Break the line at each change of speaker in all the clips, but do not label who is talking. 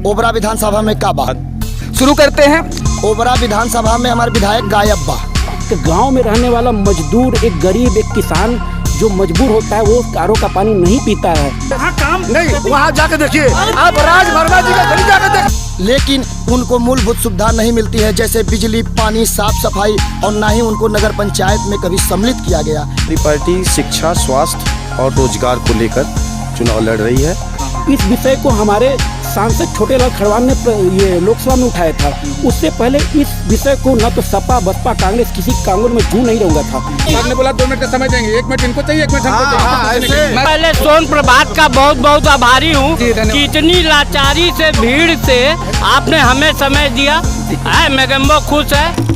ओबरा विधानसभा में का बात
शुरू करते हैं।
ओबरा विधानसभा में हमारे विधायक गायब बा।
गांव में रहने वाला मजदूर, एक गरीब, एक किसान जो मजबूर होता है वो आरओ का पानी नहीं पीता है।
वहाँ काम नहीं, वहाँ जाकर देखिए आप, राज वर्मा जी का गली जाकर देखिए।
लेकिन उनको मूलभूत सुविधा नहीं मिलती है, जैसे बिजली, पानी, साफ सफाई, और ना ही उनको नगर पंचायत में कभी सम्मिलित किया गया।
हमारी पार्टी शिक्षा, स्वास्थ्य और रोजगार को लेकर चुनाव लड़ रही है।
इस विषय को हमारे सांसद छोटेलाल खड़वान ने ये लोकसभा में उठाया था। उससे पहले इस विषय को न तो सपा, बसपा, कांग्रेस किसी कांग्रेस में जू नहीं रहूंगा था।
आपने बोला 2 मिनट का समय देंगे, 1 मिनट इनको चाहिए, 1 मिनट हमको चाहिए।
मैं पहले सोन प्रभात का बहुत बहुत आभारी हूँ कि इतनी लाचारी से, भीड़ से आपने हमें समय दिया है। मेगम्बो खुश है।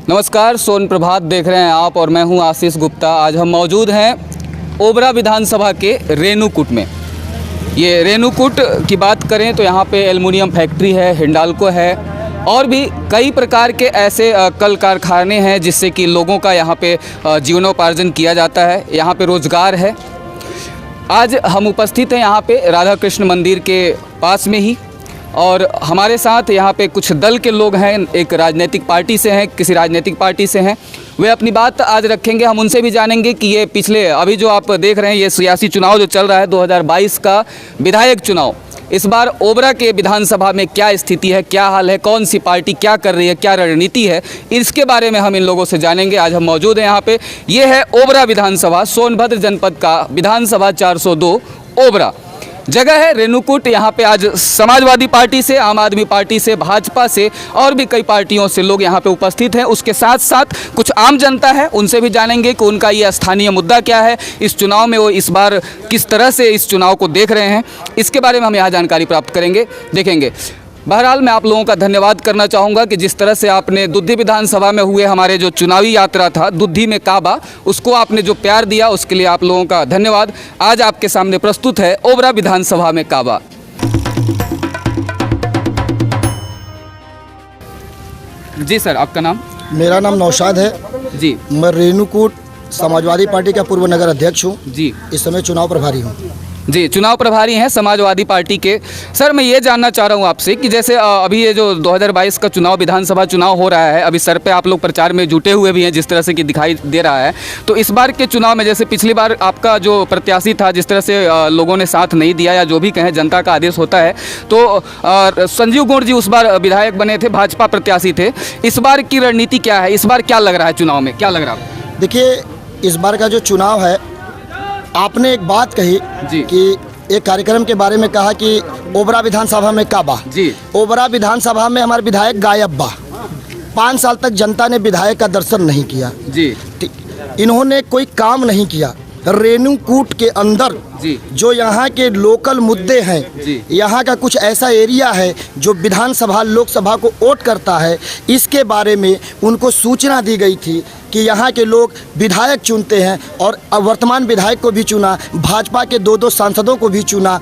नमस्कार, सोन प्रभात देख रहे हैं आप और मैं हूं आशीष गुप्ता। आज हम मौजूद हैं ओबरा विधानसभा के रेणुकूट में। ये रेणुकूट की बात करें तो यहाँ पे एल्युमिनियम फैक्ट्री है, हिंडाल्को है और भी कई प्रकार के ऐसे कल कारखाने हैं जिससे कि लोगों का यहाँ पे जीवनोपार्जन किया जाता है। यहाँ पे रोजगार है। आज हम उपस्थित हैं यहाँ पे राधा कृष्ण मंदिर के पास में ही, और हमारे साथ यहाँ पे कुछ दल के लोग हैं। एक राजनीतिक पार्टी से हैं, किसी राजनीतिक पार्टी से हैं। वे अपनी बात आज रखेंगे। हम उनसे भी जानेंगे कि ये पिछले अभी जो आप देख रहे हैं ये सियासी चुनाव जो चल रहा है 2022 का विधायक चुनाव, इस बार ओबरा के विधानसभा में क्या स्थिति है, क्या हाल है, कौन सी पार्टी क्या कर रही है, क्या रणनीति है, इसके बारे में हम इन लोगों से जानेंगे। आज हम मौजूद हैं यहाँ पे। ये है ओबरा विधानसभा, सोनभद्र जनपद का विधानसभा 402 ओबरा जगह है रेणुकूट। यहाँ पे आज समाजवादी पार्टी से, आम आदमी पार्टी से, भाजपा से और भी कई पार्टियों से लोग यहाँ पे उपस्थित हैं। उसके साथ साथ कुछ आम जनता है, उनसे भी जानेंगे कि उनका ये स्थानीय मुद्दा क्या है, इस चुनाव में वो इस बार किस तरह से इस चुनाव को देख रहे हैं, इसके बारे में हम यहाँ जानकारी प्राप्त करेंगे, देखेंगे। बहरहाल मैं आप लोगों का धन्यवाद करना चाहूँगा कि जिस तरह से आपने दुद्धी विधानसभा में हुए हमारे जो चुनावी यात्रा था दुद्धी में काबा, उसको आपने जो प्यार दिया उसके लिए आप लोगों का धन्यवाद। आज आपके सामने प्रस्तुत है ओबरा विधानसभा में काबा। जी सर, आपका नाम?
मेरा नाम नौशाद है
जी।
मैं रेणुकूट समाजवादी पार्टी का पूर्व नगर अध्यक्ष हूँ
जी।
इस समय चुनाव प्रभारी हूँ
जी। चुनाव प्रभारी हैं समाजवादी पार्टी के। सर मैं ये जानना चाह रहा हूँ आपसे कि जैसे अभी ये जो 2022 का चुनाव, विधानसभा चुनाव हो रहा है, अभी सर पे आप लोग प्रचार में जुटे हुए भी हैं जिस तरह से कि दिखाई दे रहा है, तो इस बार के चुनाव में जैसे पिछली बार आपका जो प्रत्याशी था, जिस तरह से लोगों ने साथ नहीं दिया या जो भी कहें जनता का आदेश होता है, तो संजीव गौड़ जी उस बार विधायक बने थे, भाजपा प्रत्याशी थे। इस बार की रणनीति क्या है, इस बार क्या लग रहा है चुनाव में, क्या लग रहा है?
देखिए, इस बार का जो चुनाव है, आपने एक बात कही कि एक कार्यक्रम के बारे में कहा कि ओबरा विधानसभा में काबा जी। ओबरा विधानसभा में हमारे विधायक गायब बा। 5 साल तक जनता ने विधायक का दर्शन नहीं किया जी। इन्होंने कोई काम नहीं किया। रेणुकूट के अंदर जो यहाँ के लोकल मुद्दे हैं, यहाँ का कुछ ऐसा एरिया है जो विधानसभा, लोकसभा को वोट करता है, इसके बारे में उनको सूचना दी गई थी कि यहाँ के लोग विधायक चुनते हैं, और वर्तमान विधायक को भी चुना, भाजपा के 2-2 सांसदों को भी चुना,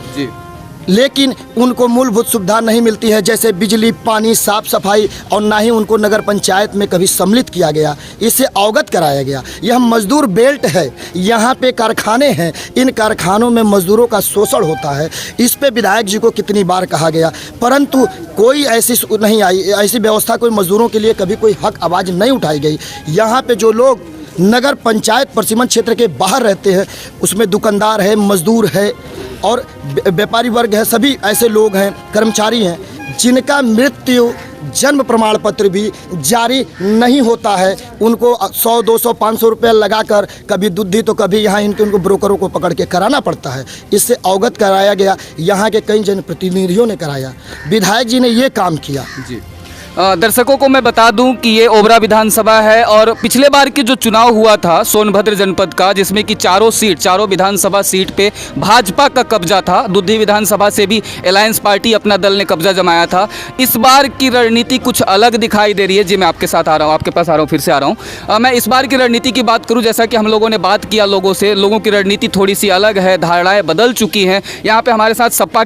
लेकिन उनको मूलभूत सुविधा नहीं मिलती है, जैसे बिजली, पानी, साफ सफाई, और ना ही उनको नगर पंचायत में कभी सम्मिलित किया गया, इससे अवगत कराया गया। यह मजदूर बेल्ट है, यहाँ पे कारखाने हैं, इन कारखानों में मजदूरों का शोषण होता है। इस पे विधायक जी को कितनी बार कहा गया, परंतु कोई ऐसी नहीं आई, ऐसी व्यवस्था कोई मजदूरों के लिए कभी कोई हक आवाज़ नहीं उठाई गई। यहाँ पे जो लोग नगर पंचायत परिसीमन क्षेत्र के बाहर रहते हैं, उसमें दुकानदार है, मजदूर है और व्यापारी वर्ग है, सभी ऐसे लोग हैं, कर्मचारी हैं जिनका मृत्यु जन्म प्रमाण पत्र भी जारी नहीं होता है। उनको 100, 200, 500 रुपये लगाकर कभी दुद्धी तो कभी यहाँ उनको ब्रोकरों को पकड़ के कराना पड़ता है। इससे अवगत कराया गया, यहाँ के कई जनप्रतिनिधियों ने कराया, विधायक जी ने ये काम किया जी।
दर्शकों को मैं बता दूं कि ये ओबरा विधानसभा है और पिछले बार की जो चुनाव हुआ था सोनभद्र जनपद का, जिसमें कि चारों विधानसभा सीट पे भाजपा का कब्जा था, दुद्धी विधानसभा से भी अलायंस पार्टी अपना दल ने कब्जा जमाया था। इस बार की रणनीति कुछ अलग दिखाई दे रही है जी। मैं आपके साथ आ रहा हूँ, आपके पास आ रहा हूँ, फिर से आ रहा हूँ। मैं इस बार की रणनीति की बात करूँ, जैसा कि हम लोगों ने बात किया लोगों से, लोगों की रणनीति थोड़ी सी अलग है, धारणाएँ बदल चुकी हैं। यहाँ पर हमारे साथ सपा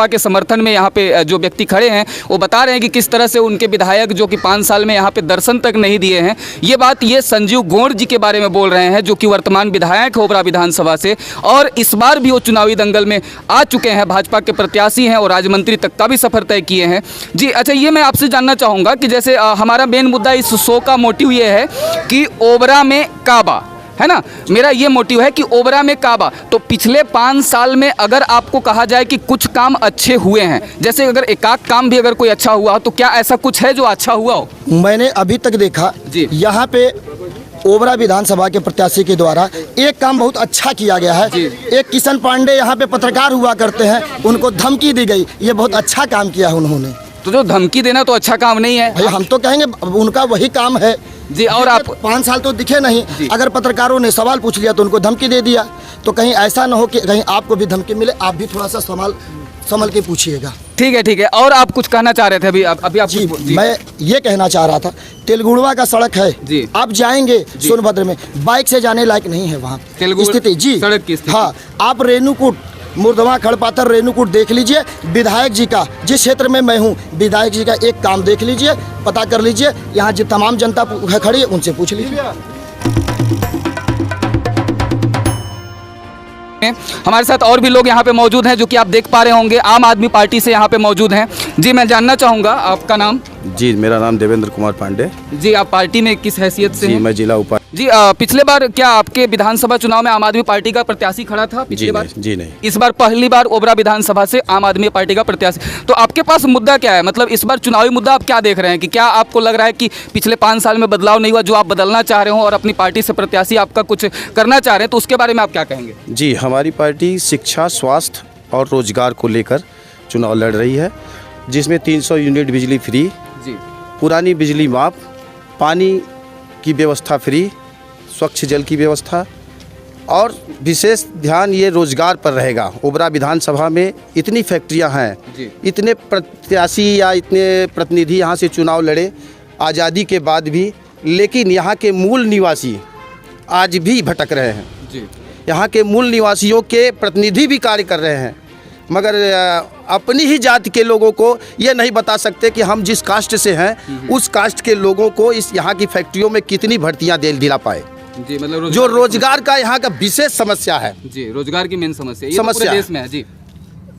के समर्थन में यहाँ पे जो व्यक्ति खड़े हैं वो बता रहे हैं कि किस तरह से उनके विधायक जो कि 5 साल में यहाँ पे दर्शन तक नहीं दिए हैं। ये बात ये संजीव गौड़ जी के बारे में बोल रहे हैं, जो कि वर्तमान विधायक है ओबरा विधानसभा से, और इस बार भी वो चुनावी दंगल में आ चुके हैं, भाजपा के प्रत्याशी हैं और राज्य मंत्री तक का भी सफर तय किए हैं। जी अच्छा, ये मैं आपसे जानना चाहूँगा कि जैसे हमारा मेन मुद्दा इस शो का मोटिव ये है कि ओबरा में काबा है ना, मेरा ये मोटिव है कि ओबरा में काबा। तो पिछले 5 साल में अगर आपको कहा जाए कि कुछ काम अच्छे हुए हैं, जैसे अगर एकाक काम भी अगर कोई अच्छा हुआ हो, तो क्या ऐसा कुछ है जो अच्छा हुआ हो?
मैंने अभी तक देखा
जी।
यहाँ पे ओबरा विधानसभा के प्रत्याशी के द्वारा एक काम बहुत अच्छा किया गया है। एक किशन पांडे यहाँ पे पत्रकार हुआ करते हैं, उनको धमकी दी गई, ये बहुत अच्छा काम किया है उन्होंने।
तो जो धमकी देना तो अच्छा काम नहीं है
भाई, हम तो कहेंगे उनका वही काम है
जी। और आप
5 साल तो दिखे नहीं, अगर पत्रकारों ने सवाल पूछ लिया तो उनको धमकी दे दिया, तो कहीं ऐसा ना हो कि कहीं आपको भी धमकी मिले, आप भी थोड़ा सा संभल के पूछिएगा।
ठीक है। और आप कुछ कहना चाह रहे थे अभी आप
जी, मैं ये कहना चाह रहा था, तेलगुड़वा का सड़क है
जी,
आप जाएंगे सोनभद्र में, बाइक से जाने लायक नहीं है वहाँ स्थिति जी,
सड़क की स्थिति।
हाँ, आप रेणुकूट मुर्दवा खड़पाथर रेणुकूट देख लीजिए, विधायक जी का, जिस क्षेत्र में मैं हूँ, विधायक जी का एक काम देख लीजिए, पता कर लीजिए, यहाँ जो तमाम जनता खड़ी है उनसे पूछ लीजिए।
हमारे साथ और भी लोग यहाँ पे मौजूद हैं, जो कि आप देख पा रहे होंगे, आम आदमी पार्टी से यहाँ पे मौजूद हैं। जी, मैं जानना चाहूँगा आपका नाम?
जी, मेरा नाम देवेंद्र कुमार पांडे।
जी, आप पार्टी में किस हैसियत से
जी,
हैं?
मैं जिला उपाध्यक्ष।
जी, पिछले बार क्या आपके विधानसभा चुनाव में आम आदमी पार्टी का प्रत्याशी खड़ा था पिछली बार?
जी नहीं।
इस बार पहली बार ओबरा विधानसभा से आम आदमी पार्टी का प्रत्याशी। तो आपके पास मुद्दा क्या है, मतलब इस बार चुनावी मुद्दा आप क्या देख रहे हैं कि क्या आपको लग रहा है कि पिछले 5 साल में बदलाव नहीं हुआ, जो आप बदलना चाह रहे हो और अपनी पार्टी से प्रत्याशी आपका कुछ करना चाह रहे हैं, तो उसके बारे में आप क्या कहेंगे?
जी, हमारी पार्टी शिक्षा, स्वास्थ्य और रोजगार को लेकर चुनाव लड़ रही है, जिसमें 300 यूनिट बिजली फ्री
जी,
पुरानी बिजली माफ, पानी की व्यवस्था फ्री, स्वच्छ जल की व्यवस्था, और विशेष ध्यान ये रोजगार पर रहेगा। ओबरा विधानसभा में इतनी फैक्ट्रियां हैं, इतने प्रत्याशी या इतने प्रतिनिधि यहाँ से चुनाव लड़े आज़ादी के बाद भी, लेकिन यहाँ के मूल निवासी आज भी भटक रहे हैं जी। यहाँ के मूल निवासियों के प्रतिनिधि भी कार्य कर रहे हैं, मगर अपनी ही जाति के लोगों को ये नहीं बता सकते कि हम जिस कास्ट से हैं उस कास्ट के लोगों को इस यहाँ की फैक्ट्रियों में कितनी भर्तियाँ दिला पाए
जी। मतलब
जो रोजगार का यहाँ का विशेष समस्या है जी,
रोजगार की मेन समस्या ये पूरे देश में है जी।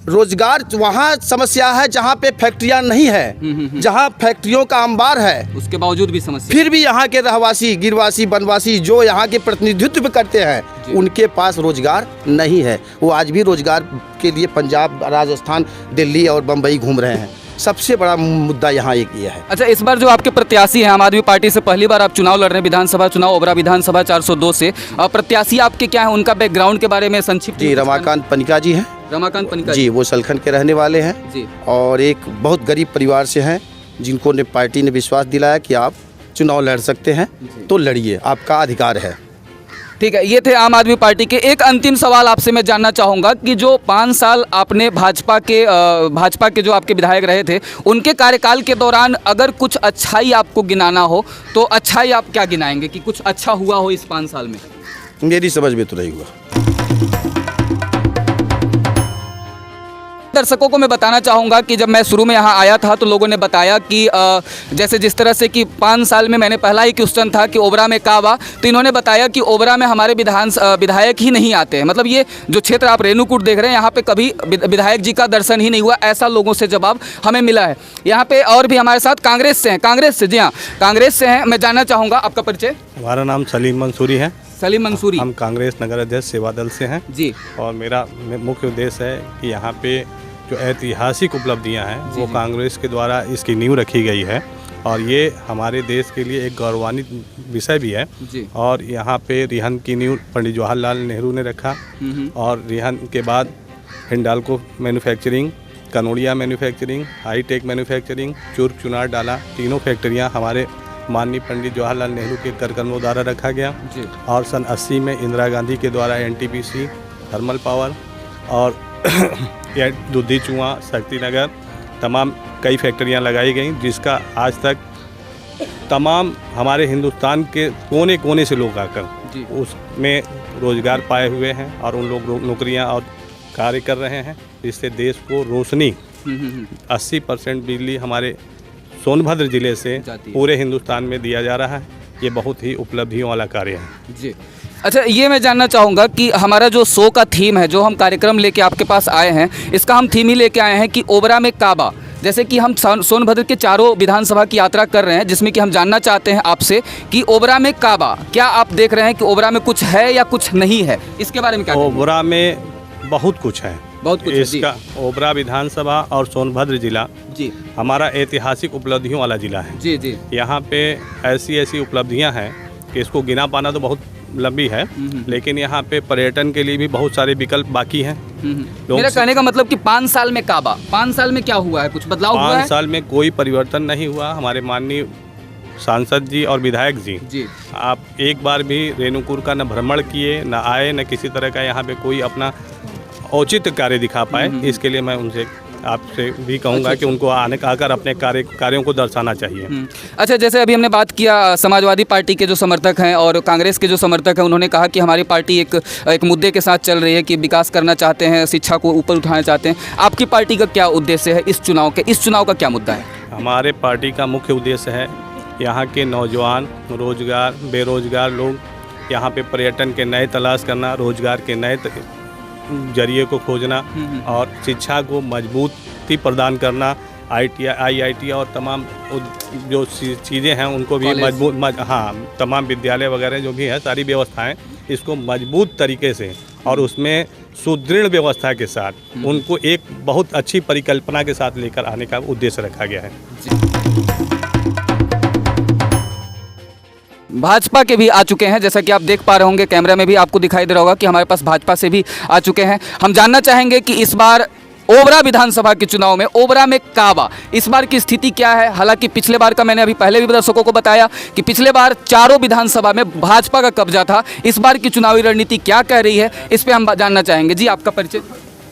रोजगार वहाँ समस्या है जहाँ पे फैक्ट्रियाँ नहीं है, जहाँ फैक्ट्रियों का अंबार है,
उसके बावजूद भी समस्या।
फिर भी यहाँ के रहवासी, गिरवासी, बनवासी जो यहाँ के प्रतिनिधित्व करते हैं, उनके पास रोजगार नहीं है। वो आज भी रोजगार के लिए पंजाब, राजस्थान, दिल्ली और बम्बई घूम रहे हैं। सबसे बड़ा मुद्दा यहाँ एक ये है।
अच्छा, इस बार जो आपके प्रत्याशी हैं, आम आदमी पार्टी से पहली बार आप चुनाव लड़ रहे हैं, विधानसभा चुनाव, ओबरा विधानसभा 402 से, प्रत्याशी आपके क्या हैं, उनका बैकग्राउंड के बारे में संक्षिप्त?
जी, रमाकांत पनिका जी हैं।
रमाकांत पनिका
जी, वो सलखन के रहने वाले हैं
जी,
और एक बहुत गरीब परिवार से हैं, जिनको ने पार्टी ने विश्वास दिलाया कि आप चुनाव लड़ सकते हैं, तो लड़िए, आपका अधिकार है।
ठीक है, ये थे आम आदमी पार्टी के। एक अंतिम सवाल आपसे मैं जानना चाहूँगा कि जो 5 साल आपने भाजपा के जो आपके विधायक रहे थे, उनके कार्यकाल के दौरान अगर कुछ अच्छाई आपको गिनाना हो, तो अच्छाई आप क्या गिनाएंगे कि कुछ अच्छा हुआ हो इस 5 साल में?
मेरी समझ में तो नहीं हुआ।
दर्शकों को मैं बताना चाहूँगा कि जब मैं शुरू में यहाँ आया था तो लोगों ने बताया कि जैसे जिस तरह से कि 5 साल में मैंने पहला ही क्वेश्चन था कि ओबरा में काबा, तो इन्होंने बताया कि ओबरा में हमारे विधायक ही नहीं आते हैं। मतलब ये जो क्षेत्र आप रेणुकूट देख रहे हैं, यहाँ पे कभी विधायक जी का दर्शन ही नहीं हुआ, ऐसा लोगों से जवाब हमें मिला है। यहाँ पे और भी हमारे साथ कांग्रेस से हैं, कांग्रेस से, जी हाँ, कांग्रेस से हैं। मैं जानना चाहूँगा आपका परिचय?
हमारा नाम सलीम मंसूरी है।
सलीम मंसूरी।
हम कांग्रेस नगर अध्यक्ष सेवा दल से हैं
जी,
और मेरा मुख्य उद्देश्य है कि यहाँ पे जो ऐतिहासिक उपलब्धियां हैं वो कांग्रेस के द्वारा इसकी नींव रखी गई है, और ये हमारे देश के लिए एक गौरवान्वित विषय भी है जी। और यहाँ पे रिहन की नींव पंडित जवाहरलाल नेहरू ने रखा, और रिहन के बाद Hindalco manufacturing, Kanoria manufacturing, hitech manufacturing, Churk Chunar Dala, तीनों फैक्ट्रियाँ हमारे माननीय पंडित जवाहरलाल नेहरू के करकमों द्वारा रखा गया जी। और सन 80 में इंदिरा गांधी के द्वारा NTPC, थर्मल पावर और दूधी चुआ, शक्ति नगर, तमाम कई फैक्ट्रियां लगाई गई, जिसका आज तक तमाम हमारे हिंदुस्तान के कोने कोने से लोग आकर उसमें रोजगार पाए हुए हैं, और उन लोग नौकरियां और कार्य कर रहे हैं, जिससे देश को रोशनी 80% बिजली हमारे सोनभद्र जिले से
जाती है।
पूरे हिंदुस्तान में दिया जा रहा है। ये बहुत ही उपलब्धियों वाला कार्य है।
जी। अच्छा, ये मैं जानना चाहूँगा कि हमारा जो शो का थीम है, जो हम कार्यक्रम लेके आपके पास आए हैं, इसका हम थीम ही लेके आए हैं कि ओबरा में काबा। जैसे कि हम सोनभद्र के चारों विधानसभा की यात्रा कर रहे हैं, जिसमें कि हम जानना चाहते हैं आपसे कि ओबरा में काबा, क्या आप देख रहे हैं कि ओबरा में कुछ है या कुछ नहीं है? इसके बारे में क्या कहेंगे?
ओबरा में बहुत कुछ है।
बहुत कुछ है, जी।
इसका ओबरा विधानसभा और सोनभद्र जिला
जी
हमारा ऐतिहासिक उपलब्धियों वाला जिला है।
जी जी
यहाँ पे ऐसी ऐसी उपलब्धियाँ हैं कि इसको गिना पाना तो बहुत लंबी है, लेकिन यहाँ पे पर्यटन के लिए भी बहुत सारे विकल्प बाकी हैं।
मेरा कहने का मतलब कि 5 साल में काबा, 5 साल में क्या हुआ है? कुछ बदलाव हुआ है?
5 साल में कोई परिवर्तन नहीं हुआ। हमारे माननीय सांसद जी और विधायक जी आप एक बार भी रेणुकूट का न भ्रमण किए, न आए, न किसी तरह का यहाँ पे कोई अपना औचित्य कार्य दिखा पाए। इसके लिए मैं उनसे आपसे भी कहूँगा कि उनको आकर अपने कार्यों को दर्शाना चाहिए।
अच्छा, जैसे अभी हमने बात किया समाजवादी पार्टी के जो समर्थक हैं और कांग्रेस के जो समर्थक हैं, उन्होंने कहा कि हमारी पार्टी एक मुद्दे के साथ चल रही है कि विकास करना चाहते हैं, शिक्षा को ऊपर उठाना चाहते हैं। आपकी पार्टी का क्या उद्देश्य है इस चुनाव का क्या मुद्दा है?
हमारे पार्टी का मुख्य उद्देश्य है यहाँ के नौजवान, बेरोजगार लोग, यहाँ पे पर्यटन के नए तलाश करना, रोजगार के नए जरिए को खोजना और शिक्षा को मजबूती प्रदान करना। IIT और तमाम जो चीज़ें हैं उनको भी तमाम विद्यालय वगैरह जो भी है, सारी व्यवस्थाएं इसको मजबूत तरीके से और उसमें सुदृढ़ व्यवस्था के साथ उनको एक बहुत अच्छी परिकल्पना के साथ लेकर आने का उद्देश्य रखा गया है।
भाजपा के भी आ चुके हैं, जैसा कि आप देख पा रहे होंगे, कैमरा में भी आपको दिखाई दे रहा होगा कि हमारे पास भाजपा से भी आ चुके हैं। हम जानना चाहेंगे कि इस बार ओबरा विधानसभा के चुनाव में ओबरा में काबा, इस बार की स्थिति क्या है? हालांकि पिछले बार का मैंने अभी पहले भी दर्शकों को बताया कि पिछले बार चारों विधानसभा में भाजपा का कब्जा था। इस बार की चुनावी रणनीति क्या कह रही है, इस पर हम जानना चाहेंगे। जी, आपका परिचय?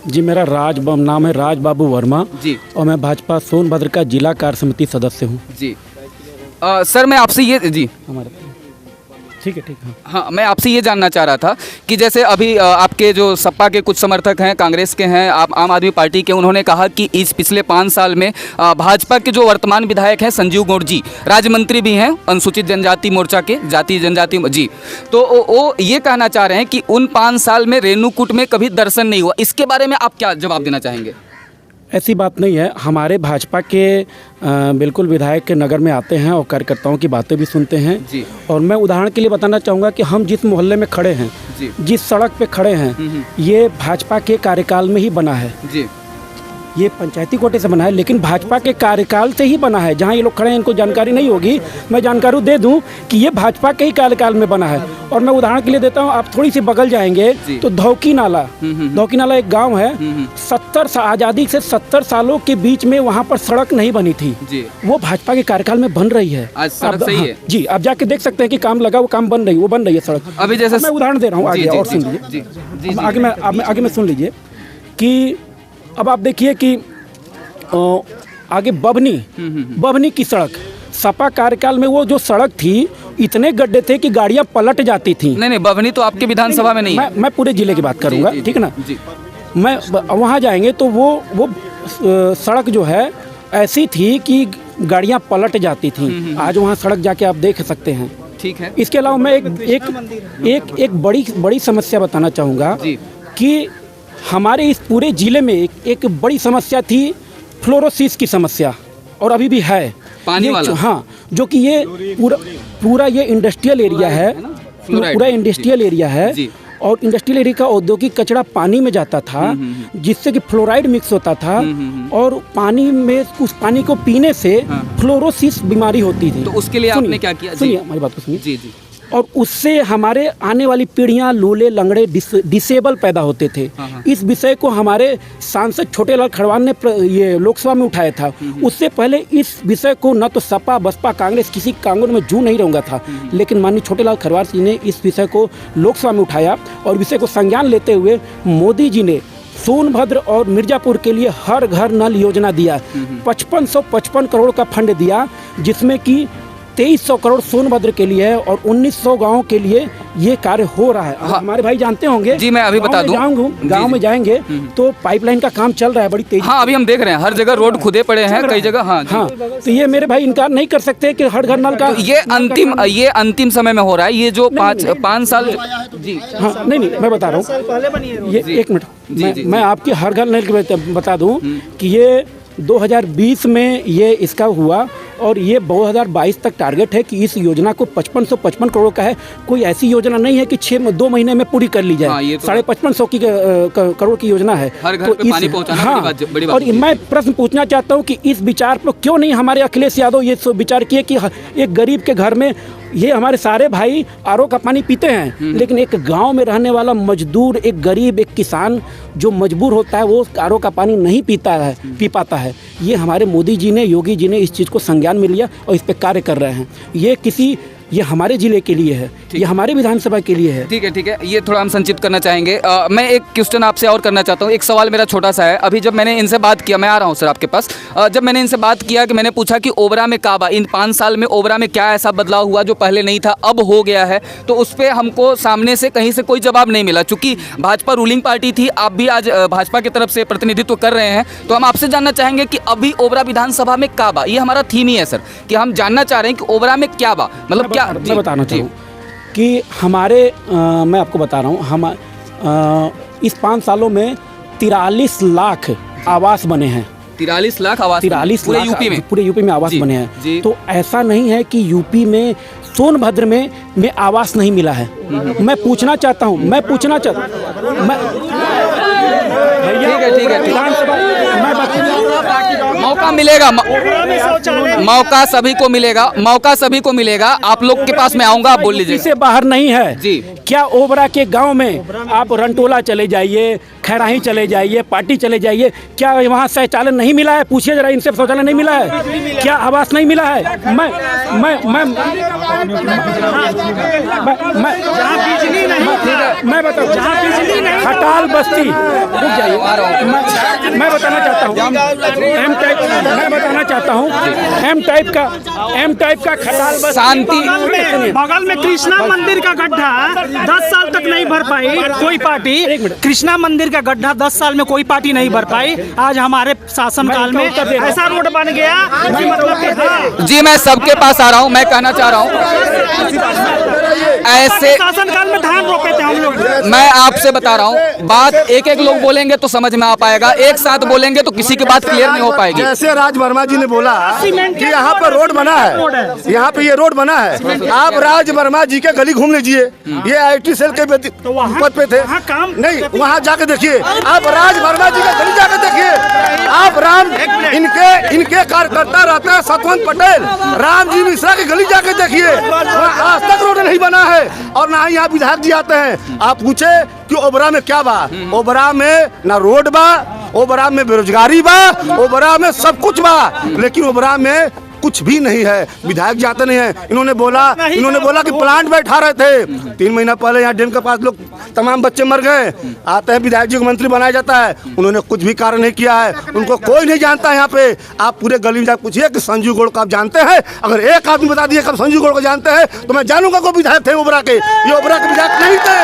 जी, मेरा नाम है राज बाबू वर्मा
जी,
और मैं भाजपा सोनभद्र का जिला कार्य समिति सदस्य हूँ।
जी सर, मैं आपसे ये जी
हमारे ठीक है
हाँ, मैं आपसे ये जानना चाह रहा था कि जैसे अभी आपके जो सपा के कुछ समर्थक हैं, कांग्रेस के हैं, आप आम आदमी पार्टी के, उन्होंने कहा कि इस पिछले 5 साल में भाजपा के जो वर्तमान विधायक हैं संजीव गौड़ जी, राज्य मंत्री भी हैं अनुसूचित जनजाति मोर्चा के, जाति जनजाति जी, तो वो ये कहना चाह रहे हैं कि उन 5 साल में रेणुकूट में कभी दर्शन नहीं हुआ। इसके बारे में आप क्या जवाब देना चाहेंगे?
ऐसी बात नहीं है। हमारे भाजपा के बिल्कुल विधायक के नगर में आते हैं और कार्यकर्ताओं की बातें भी सुनते हैं
जी।
और मैं उदाहरण के लिए बताना चाहूँगा कि हम जिस मोहल्ले में खड़े हैं
जी,
जिस सड़क पे खड़े हैं, ये भाजपा के कार्यकाल में ही बना है
जी।
ये पंचायती कोटे से बना है, लेकिन भाजपा के कार्यकाल से ही बना है। जहाँ ये लोग खड़े हैं इनको जानकारी नहीं होगी, मैं जानकारी दे दूं कि ये भाजपा के ही कार्यकाल में बना है। और मैं उदाहरण के लिए देता हूँ, आप थोड़ी सी बगल जाएंगे तो धौकी नाला एक गांव है, 70 आज़ादी से 70 सालों के बीच में वहाँ पर सड़क नहीं बनी थी
जी।
वो भाजपा के कार्यकाल में बन रही है।
आज सड़क सही है
जी, आप जाके देख सकते हैं कि काम लगा, वो काम बन रही है सड़क।
अभी जैसे
मैं उदाहरण दे रहा हूँ आगे, और सुन लीजिए आगे में सुन लीजिए कि अब आप देखिए कि आगे बभनी की सड़क, सपा कार्यकाल में वो जो सड़क थी, इतने गड्ढे थे कि गाड़ियां पलट जाती थी।
नहीं, बभनी तो आपके विधानसभा में नहीं है।
मैं पूरे जिले की बात करूंगा, ठीक है ना जी। मैं वहाँ जाएंगे तो वो सड़क जो है ऐसी थी कि गाड़ियां पलट जाती थी। आज वहाँ सड़क जाके आप देख सकते हैं, ठीक है। इसके अलावा मैं एक बड़ी समस्या बताना चाहूँगा कि हमारे इस पूरे ज़िले में एक बड़ी समस्या थी, फ्लोरोसिस की समस्या, और अभी भी है
पानी वाला।
हाँ, जो कि ये पूरा ये इंडस्ट्रियल एरिया है, पूरा इंडस्ट्रियल एरिया है और इंडस्ट्रियल एरिया का औद्योगिक कचरा पानी में जाता था, जिससे कि फ्लोराइड मिक्स होता था और पानी में उस पानी को पीने से फ्लोरोसिस बीमारी होती थी।
तो उसके लिए आपने क्या किया?
सुनिए हमारी बात को सुनिए
जी जी।
और उससे हमारे आने वाली पीढ़ियां लूले लंगड़े डिसेबल पैदा होते थे। इस विषय को हमारे सांसद छोटेलाल खड़वान ने ये लोकसभा में उठाया था। उससे पहले इस विषय को न तो सपा बसपा कांग्रेस किसी कांग्रेस में जू नहीं रहूँगा था, लेकिन माननीय छोटेलाल खड़वान जी ने इस विषय को लोकसभा में उठाया और विषय को संज्ञान लेते हुए मोदी जी ने सोनभद्र और मिर्जापुर के लिए हर घर नल योजना दिया। 5555 करोड़ का फंड दिया, जिसमें कि 2300 करोड़ सोनभद्र के लिए है और 1900 गाँव के लिए ये कार्य हो रहा है।
हाँ।
हमारे भाई जानते होंगे।
जी, मैं अभी बता दूं।
गाँव में जाएंगे तो पाइपलाइन का काम चल रहा है बड़ी तेजी।
हाँ, अभी हम देख रहे हैं हर जगह रोड खुदे पड़े हैं कई जगह। हाँ
हाँ, तो ये मेरे भाई इनकार नहीं कर सकते कि हर घर नल का
ये अंतिम समय में हो रहा है। ये जो 5 साल। जी
हाँ, नहीं मैं बता रहा हूँ ये, एक मिनट मैं आपकी हर घर नल की बता दूं कि ये 2020 में ये इसका हुआ और ये 2022 तक टारगेट है कि इस योजना को 5555 करोड़ का है। कोई ऐसी योजना नहीं है कि 2 महीने में पूरी कर ली जाए।
हाँ,
5550 की करोड़ की योजना है।
हर घर पे पानी पहुंचाना।
हाँ,
बड़ी बात।
और मैं प्रश्न पूछना चाहता हूँ कि इस विचार पर क्यों नहीं हमारे अखिलेश यादव ये विचार किए कि एक गरीब के घर में ये हमारे सारे भाई आरओ का पानी पीते हैं, लेकिन एक गांव में रहने वाला मजदूर, एक गरीब, एक किसान जो मजबूर होता है वो आरओ का पानी नहीं पी पाता है। ये हमारे मोदी जी ने, योगी जी ने इस चीज़ को संज्ञान में लिया और इस पे कार्य कर रहे हैं। ये हमारे जिले के लिए है, ये हमारे विधानसभा के लिए है।
ठीक है, ये थोड़ा हम संक्षिप्त करना चाहेंगे। मैं एक क्वेश्चन आपसे और करना चाहता हूँ। एक सवाल मेरा छोटा सा है। अभी जब मैंने इनसे बात किया, मैं आ रहा हूँ सर आपके पास, जब मैंने इनसे बात किया कि मैंने पूछा कि ओबरा में काबा इन 5 साल में ओबरा में क्या ऐसा बदलाव हुआ जो पहले नहीं था अब हो गया है, तो उस पर हमको सामने से कहीं से कोई जवाब नहीं मिला। चूंकि भाजपा रूलिंग पार्टी थी, आप भी आज भाजपा की तरफ से प्रतिनिधित्व कर रहे हैं, तो हम आपसे जानना चाहेंगे कि अभी ओबरा विधानसभा में काबा, ये हमारा थीम ही है सर, कि हम जानना चाह रहे हैं कि ओबरा में क्या बा, मतलब क्या।
मैं बताना चाहूँ कि हमारे मैं आपको बता रहा हूँ, हम इस 5 सालों में 43 लाख आवास बने हैं।
43 लाख आवास,
43
पूरे
लाख
यूपी में,
पूरे यूपी में आवास बने हैं। तो ऐसा नहीं है कि यूपी में सोनभद्र में आवास नहीं मिला है। मैं पूछना चाहता हूँ
ठीक है, मौका मिलेगा, मौका सभी को मिलेगा। आप लोग के पास मैं आऊंगा, आप बोल लीजिए।
से बाहर नहीं है
जी।
क्या ओबरा के गांव में आप रंटोला चले जाइए, खैराही चले जाइए, पार्टी चले जाइए, क्या वहाँ शौचालय नहीं मिला है? पूछिए जरा इनसे, शौचालय नहीं मिला है? क्या आवास नहीं मिला है? मैं बताऊँ, खटाल बस्ती, रुक जाइए, मैं बताना चाहता हूँ, एम टाइप का खटाल बस्ती।
शांति।
बगल में कृष्णा मंदिर का गड्ढा 10 साल तक नहीं भर पाई कोई पार्टी। कृष्णा मंदिर का गड्ढा 10 साल में कोई पार्टी नहीं भर पाई। आज हमारे शासनकाल में ऐसा रोड बन गया कि मतलब
जी, मैं सबके पास आ रहा हूँ। मैं कहना चाह रहा हूँ ऐसे
शासनकाल में धान रोपे थे हम लोग।
मैं आपसे बता रहा हूँ, बात एक लोग बोलेंगे तो समझ में आ पाएगा, एक साथ बोलेंगे तो किसी की बात क्लियर नहीं हो पाएगी।
जैसे राज वर्मा जी ने बोला कि यहाँ पर रोड बना है, यहाँ पे ये रोड बना है, आप राज वर्मा जी के गली घूम लीजिए, ये IT सेल के पद पे थे। नहीं, वहाँ जाके देखिए, आप राज वर्मा जी के गली जाके देखिए, आप इनके कार्यकर्ता रहते हैं सतवंत पटेल, राम जी मिश्रा की गली जाके देखिए, वहाँ आज तक रोड नहीं बना है और ना ही यहाँ विधायक जी आते हैं। आप पूछे कि ओबरा में क्या बा? ओबरा में ना रोड बा, ओबरा में बेरोजगारी बा, ओबरा में सब कुछ बा, लेकिन ओबरा में कुछ भी नहीं है। विधायक जाते नहीं है। इन्होंने बोला कि प्लांट बैठा रहे थे 3 महीना पहले, यहाँ डैम के पास लोग तमाम बच्चे मर गए। आते हैं विधायक जी को मंत्री बनाया जाता है, उन्होंने कुछ भी कार्य नहीं किया है, उनको कोई नहीं जानता है। यहाँ पे आप पूरे गली में जाकर पूछिए कि संजू गौड़ को आप जानते हैं? अगर एक आदमी बता दिए कब संजू गौड़ को जानते हैं तो मैं जानूंगा को विधायक थे ओबरा के। ये ओबरा के विधायक नहीं थे।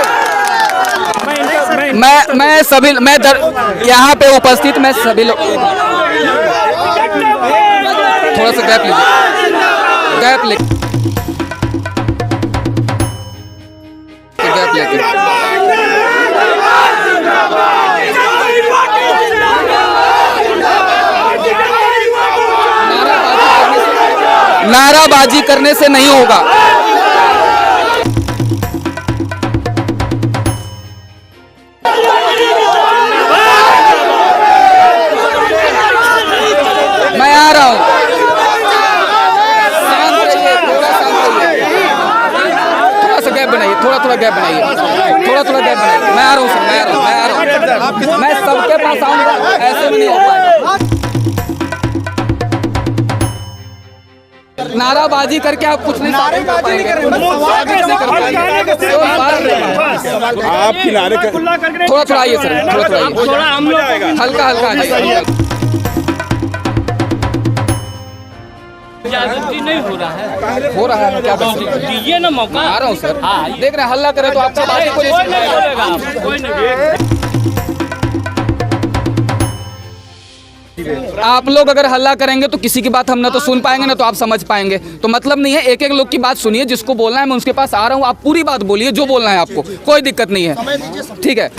मैं यहाँ पे उपस्थित मैं सभी लोग, थोड़ा सा गैप लेके नाराबाजी करने से नहीं होगा। मैं आ रहा हूँ, थोड़ा गैप बनाइए, मैं आ रहा हूँ सर, मैं सबके पास आऊँगा, ऐसे में नहीं हो पाएगा। नाराबाजी करके आप कुछ नहीं, नारेबाजी नहीं कर
आप किनारे
थोड़ा आइए सर, थोड़ा हल्का
जागृति नहीं हो रहा है।
हो रहा है क्या कर सकते हैं?
दीजिए ना मौका।
आ रहा हूँ सर।
हाँ,
देख रहे हैं हल्ला करे तो आपका बात ही कोई
कोई नहीं बोलेगा, कोई नहीं।
आप लोग अगर हल्ला करेंगे तो किसी की बात हम ना तो सुन पाएंगे ना तो आप समझ पाएंगे, तो मतलब नहीं है। एक एक लोग की बात सुनिए, जिसको बोलना है मैं उसके पास आ रहा हूँ, आप पूरी बात बोलिए जो बोलना है आपको, कोई दिक्कत नहीं है, ठीक है।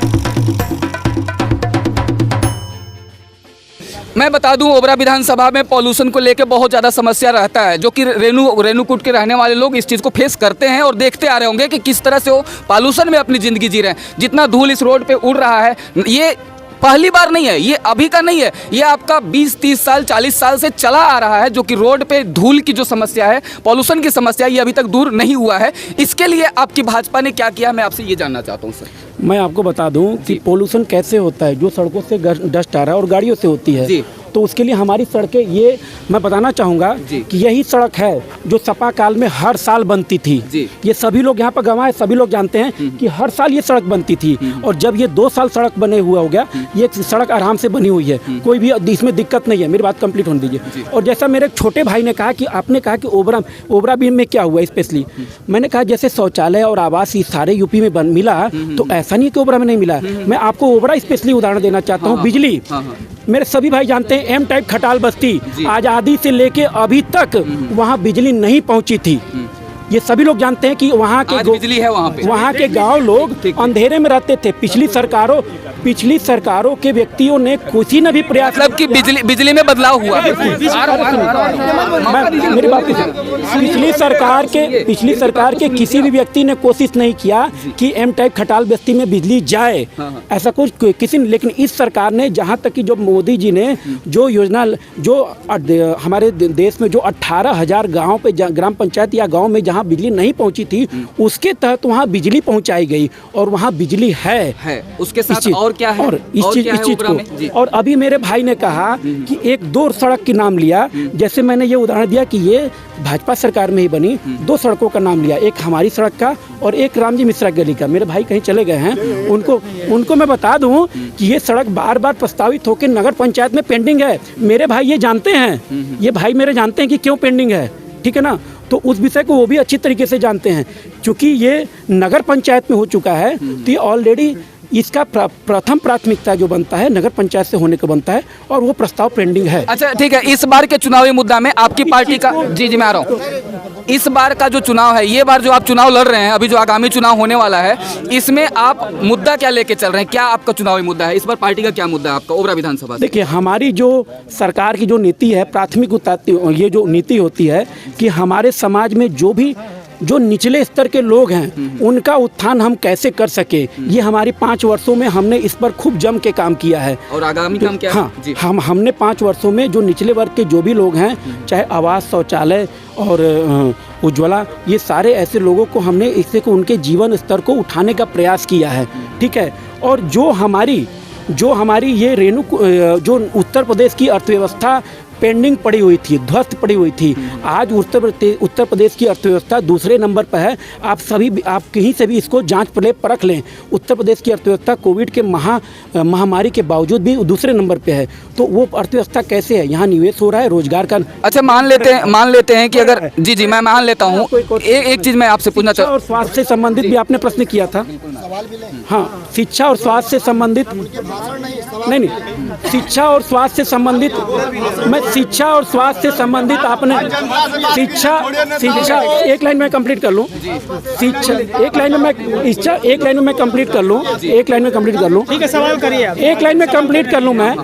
मैं बता दूं, ओबरा विधानसभा में पॉल्यूशन को लेकर बहुत ज़्यादा समस्या रहता है, जो कि रेणुकूट के रहने वाले लोग इस चीज़ को फेस करते हैं और देखते आ रहे होंगे कि किस तरह से वो पॉल्यूशन में अपनी ज़िंदगी जी रहे हैं। जितना धूल इस रोड पे उड़ रहा है, ये पहली बार नहीं है, ये अभी का नहीं है, ये आपका 20-30 साल 40 साल से चला आ रहा है, जो कि रोड पे धूल की जो समस्या है, पॉल्यूशन की समस्या, ये अभी तक दूर नहीं हुआ है। इसके लिए आपकी भाजपा ने क्या किया, मैं आपसे ये जानना चाहता हूँ सर।
मैं आपको बता दूं कि पोल्यूशन कैसे होता है, जो सड़कों से डस्ट आ रहा है और गाड़ियों से होती है
जी।
तो उसके लिए हमारी सड़कें, ये मैं बताना चाहूँगा कि यही सड़क है जो सपा काल में हर साल बनती थी। ये सभी लोग यहाँ पर गवाह, सभी लोग जानते हैं कि हर साल ये सड़क बनती थी, और जब ये 2 साल सड़क बने हुआ हो गया, ये सड़क आराम से बनी हुई है, कोई भी इसमें दिक्कत नहीं है। मेरी बात कंप्लीट होने दीजिए। और जैसा मेरे छोटे भाई ने कहा कि आपने कहा कि ओबरा भी में क्या हुआ स्पेशली, मैंने कहा जैसे शौचालय और आवास ये सारे यूपी में मिला, तो ऐसा नहीं कि ओबरा में नहीं मिला। मैं आपको ओबरा स्पेशली उदाहरण देना चाहता हूँ। बिजली, मेरे सभी भाई जानते हैं एम टाइप खटाल बस्ती आज़ादी से लेके अभी तक वहाँ बिजली नहीं पहुँची थी। ये सभी लोग जानते हैं कि वहाँ के
बिजली है वहाँ पे।
वहाँ के गांव लोग अंधेरे में रहते थे। पिछली सरकारों के व्यक्तियों ने किसी ने भी प्रयास,
मतलब कि बिजली में बदलाव हुआ।
मेरी बात पिछली सरकार के किसी भी व्यक्ति ने कोशिश नहीं किया कि एम टाइप खटाल बस्ती में बिजली जाए, ऐसा कुछ किसी ने। लेकिन इस सरकार ने, जहाँ तक कि जो मोदी जी ने जो योजना, जो हमारे देश में जो 18,000 गाँव पे ग्राम पंचायत या गाँव में जहाँ बिजली नहीं पहुंची थी, उसके तहत वहां बिजली पहुंचाई गई और वहां बिजली है।
उसके साथ और क्या है,
और इस चीज को। और अभी मेरे भाई ने कहा कि 1-2 सड़क के नाम लिया, जैसे मैंने ये उदाहरण दिया कि ये भाजपा सरकार में ही बनी, 2 सड़कों का नाम लिया, एक हमारी सड़क का और एक रामजी मिश्रा गली का। मेरे भाई कहीं चले गए हैं, उनको मैं बता दूं कि ये सड़क बार बार प्रस्तावित होकर नगर पंचायत में पेंडिंग है। मेरे भाई ये जानते हैं, ये भाई मेरे जानते हैं कि क्यों पेंडिंग है, ठीक है ना। तो उस विषय को वो भी अच्छी तरीके से जानते हैं, क्योंकि ये नगर पंचायत में हो चुका है, तो ये ऑलरेडी इसका प्रथम प्राथमिकता जो बनता है नगर पंचायत से होने का बनता है, और वो प्रस्ताव पेंडिंग है।
अच्छा ठीक है, इस बार के चुनावी मुद्दा में आपकी पार्टी का, जी मैं आ रहा हूँ, इस बार का जो चुनाव है, ये बार जो आप चुनाव लड़ रहे हैं, अभी जो आगामी चुनाव होने वाला है, इसमें आप मुद्दा क्या लेके चल रहे हैं, क्या आपका चुनावी मुद्दा है इस बार? पार्टी का क्या मुद्दा है आपका ओबरा विधानसभा?
देखिए, हमारी जो सरकार की जो नीति है, प्राथमिक ये जो नीति होती है कि हमारे समाज में जो निचले स्तर के लोग हैं उनका उत्थान हम कैसे कर सके, ये हमारी 5 वर्षों में हमने इस पर खूब जम के काम किया है।
और आगामी काम क्या है?
जी। हमने 5 वर्षों में जो निचले वर्ग के जो भी लोग हैं, चाहे आवास, शौचालय और उज्ज्वला, ये सारे ऐसे लोगों को हमने इससे को उनके जीवन स्तर को उठाने का प्रयास किया है, ठीक है। और जो हमारी ये जो उत्तर प्रदेश की अर्थव्यवस्था पेंडिंग पड़ी हुई थी, ध्वस्त पड़ी हुई थी, आज उत्तर प्रदेश की अर्थव्यवस्था दूसरे नंबर पर है। आप कहीं से भी इसको जांच परख लें, उत्तर प्रदेश की अर्थव्यवस्था कोविड के महामारी के बावजूद भी दूसरे नंबर पे है। तो वो अर्थव्यवस्था कैसे है? यहाँ निवेश हो रहा है, रोजगार का।
अच्छा, मान लेते हैं कि अगर जी मैं मान लेता हूँ, एक चीज मैं आपसे पूछना चाहता हूँ।
और स्वास्थ्य से संबंधित भी आपने प्रश्न किया था। हाँ, शिक्षा और स्वास्थ्य से संबंधित नहीं, शिक्षा और स्वास्थ्य से संबंधित, मैं शिक्षा और स्वास्थ्य से संबंधित आपने शिक्षा एक लाइन में कंप्लीट कर लूँ, शिक्षा एक लाइन में कंप्लीट कर लूँ,
ठीक है, सवाल करिए आप।
एक लाइन में कंप्लीट कर लूँ मैं।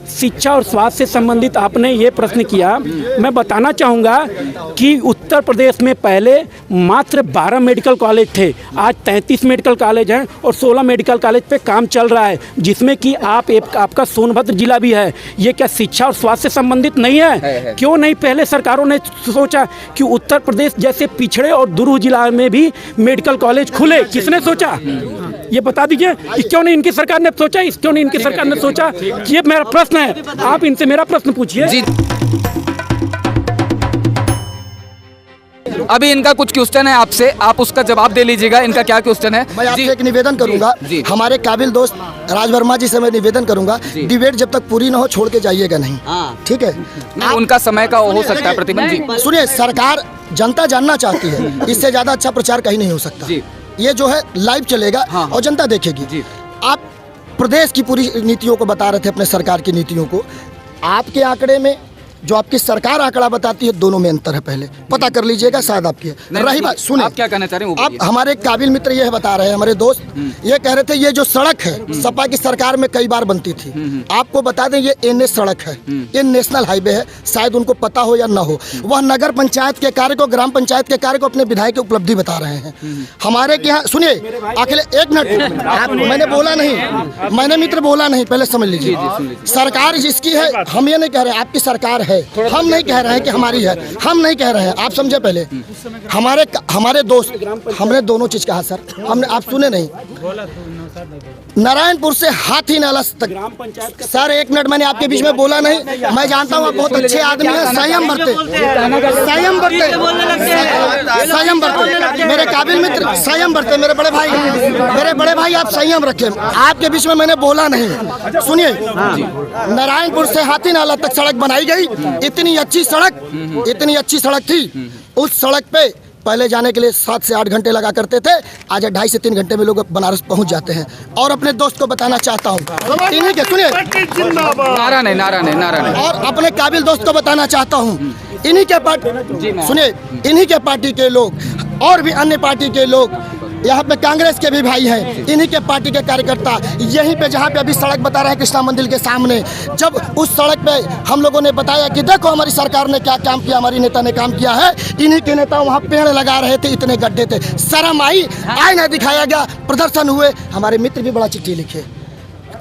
शिक्षा और स्वास्थ्य से संबंधित आपने ये प्रश्न किया, मैं बताना चाहूँगा कि उत्तर प्रदेश में पहले मात्र 12 मेडिकल कॉलेज थे, आज 33 मेडिकल कॉलेज हैं और 16 मेडिकल कॉलेज पे काम चल रहा है, जिसमें कि आपका सोनभद्र जिला भी है। ये क्या शिक्षा और स्वास्थ्य से संबंधित नहीं है? क्यों नहीं पहले सरकारों ने सोचा कि उत्तर प्रदेश जैसे पिछड़े और दुरूह जिला में भी मेडिकल कॉलेज खुले? किसने सोचा? ये बता दीजिए, क्यों नहीं इनकी सरकार ने सोचा? क्यों नहीं इनकी सरकार ने सोचा? ये मेरा प्रश्न है, आप इनसे मेरा प्रश्न पूछिए।
अभी इनका कुछ क्वेश्चन है आपसे, आप उसका जवाब दे लीजिएगा। इनका क्या क्वेश्चन है?
मैं आपसे एक निवेदन करूंगा,
जी।
हमारे काबिल दोस्त राज वर्मा जी से मैं निवेदन करूंगा, डिबेट जब तक पूरी ना हो छोड़ के जाइएगा नहीं, ठीक है?
उनका समय का हो सकता है प्रतिबंध जी।
सुनिए, सरकार जनता जानना चाहती है, इससे ज्यादा अच्छा प्रचार कहीं नहीं हो सकता। ये जो है लाइव चलेगा और जनता देखेगी। आप प्रदेश की पूरी नीतियों को बता रहे थे, अपने सरकार की नीतियों को। आपके आंकड़े में जो आपकी सरकार आंकड़ा बताती है, दोनों में अंतर है। पहले पता कर लीजिएगा, शायद आपकी है। रही बात, सुनिए
आप क्या कहना चाह रहे हैं?
अब हमारे काबिल मित्र ये बता रहे हैं, हमारे दोस्त ये कह रहे थे, ये जो सड़क है सपा की सरकार में कई बार बनती थी। आपको बता दें, ये NH सड़क है, ये नेशनल हाईवे है। शायद उनको पता हो या ना हो, वह नगर पंचायत के कार्य को, ग्राम पंचायत के कार्य को अपने विधायक की उपलब्धि बता रहे हैं। हमारे के यहाँ सुनिए, अकेले एक मिनट, मैंने बोला नहीं, मैंने मित्र बोला नहीं, पहले समझ लीजिए। सरकार जिसकी है, हम ये नहीं कह रहे आपकी सरकार है, हम नहीं कह रहे हैं कि हमारी है, हम नहीं कह रहे हैं, आप समझे। पहले हमारे दोस्त, हमने दोनों चीज कहा सर, हमने, आप सुने नहीं। नारायणपुर से हाथी नाला तक, सर एक मिनट, मैंने आपके बीच में बोला नहीं। मैं जानता हूँ आप बहुत अच्छे आदमी हैं, संयम बरते, संयम बरते, संयम बरते, मेरे काबिल मित्र संयम बरते, मेरे बड़े भाई, मेरे बड़े भाई, आप संयम रखें। आपके बीच में मैंने बोला नहीं। सुनिए, नारायणपुर से हाथी नाला तक सड़क बनाई गई, इतनी अच्छी सड़क थी। उस सड़क पे पहले जाने के लिए 7 से 8 घंटे लगा करते थे, आज 2.5 से 3 घंटे में लोग बनारस पहुंच जाते हैं। और अपने दोस्त को बताना चाहता हूँ, इन्हीं के, सुनिए,
नारा नहीं।
और अपने काबिल दोस्त को बताना चाहता हूँ, इन्हीं के पार्टी, सुनिए, इन्हीं के पार्टी के लोग और भी अन्य पार्टी के लोग, यहाँ पे कांग्रेस के भी भाई हैं, इन्हीं के पार्टी के कार्यकर्ता, यहीं पे जहाँ पे अभी सड़क बता रहे हैं कृष्णा मंदिर के सामने, जब उस सड़क पे हम लोगों ने बताया कि देखो हमारी सरकार ने क्या काम किया, हमारी नेता ने काम किया है, इन्हीं के नेता वहाँ पेड़ लगा रहे थे, इतने गड्ढे थे, शर्म आई, आईना दिखाया गया, प्रदर्शन हुए, हमारे मित्र भी बड़ा चिट्ठी लिखे,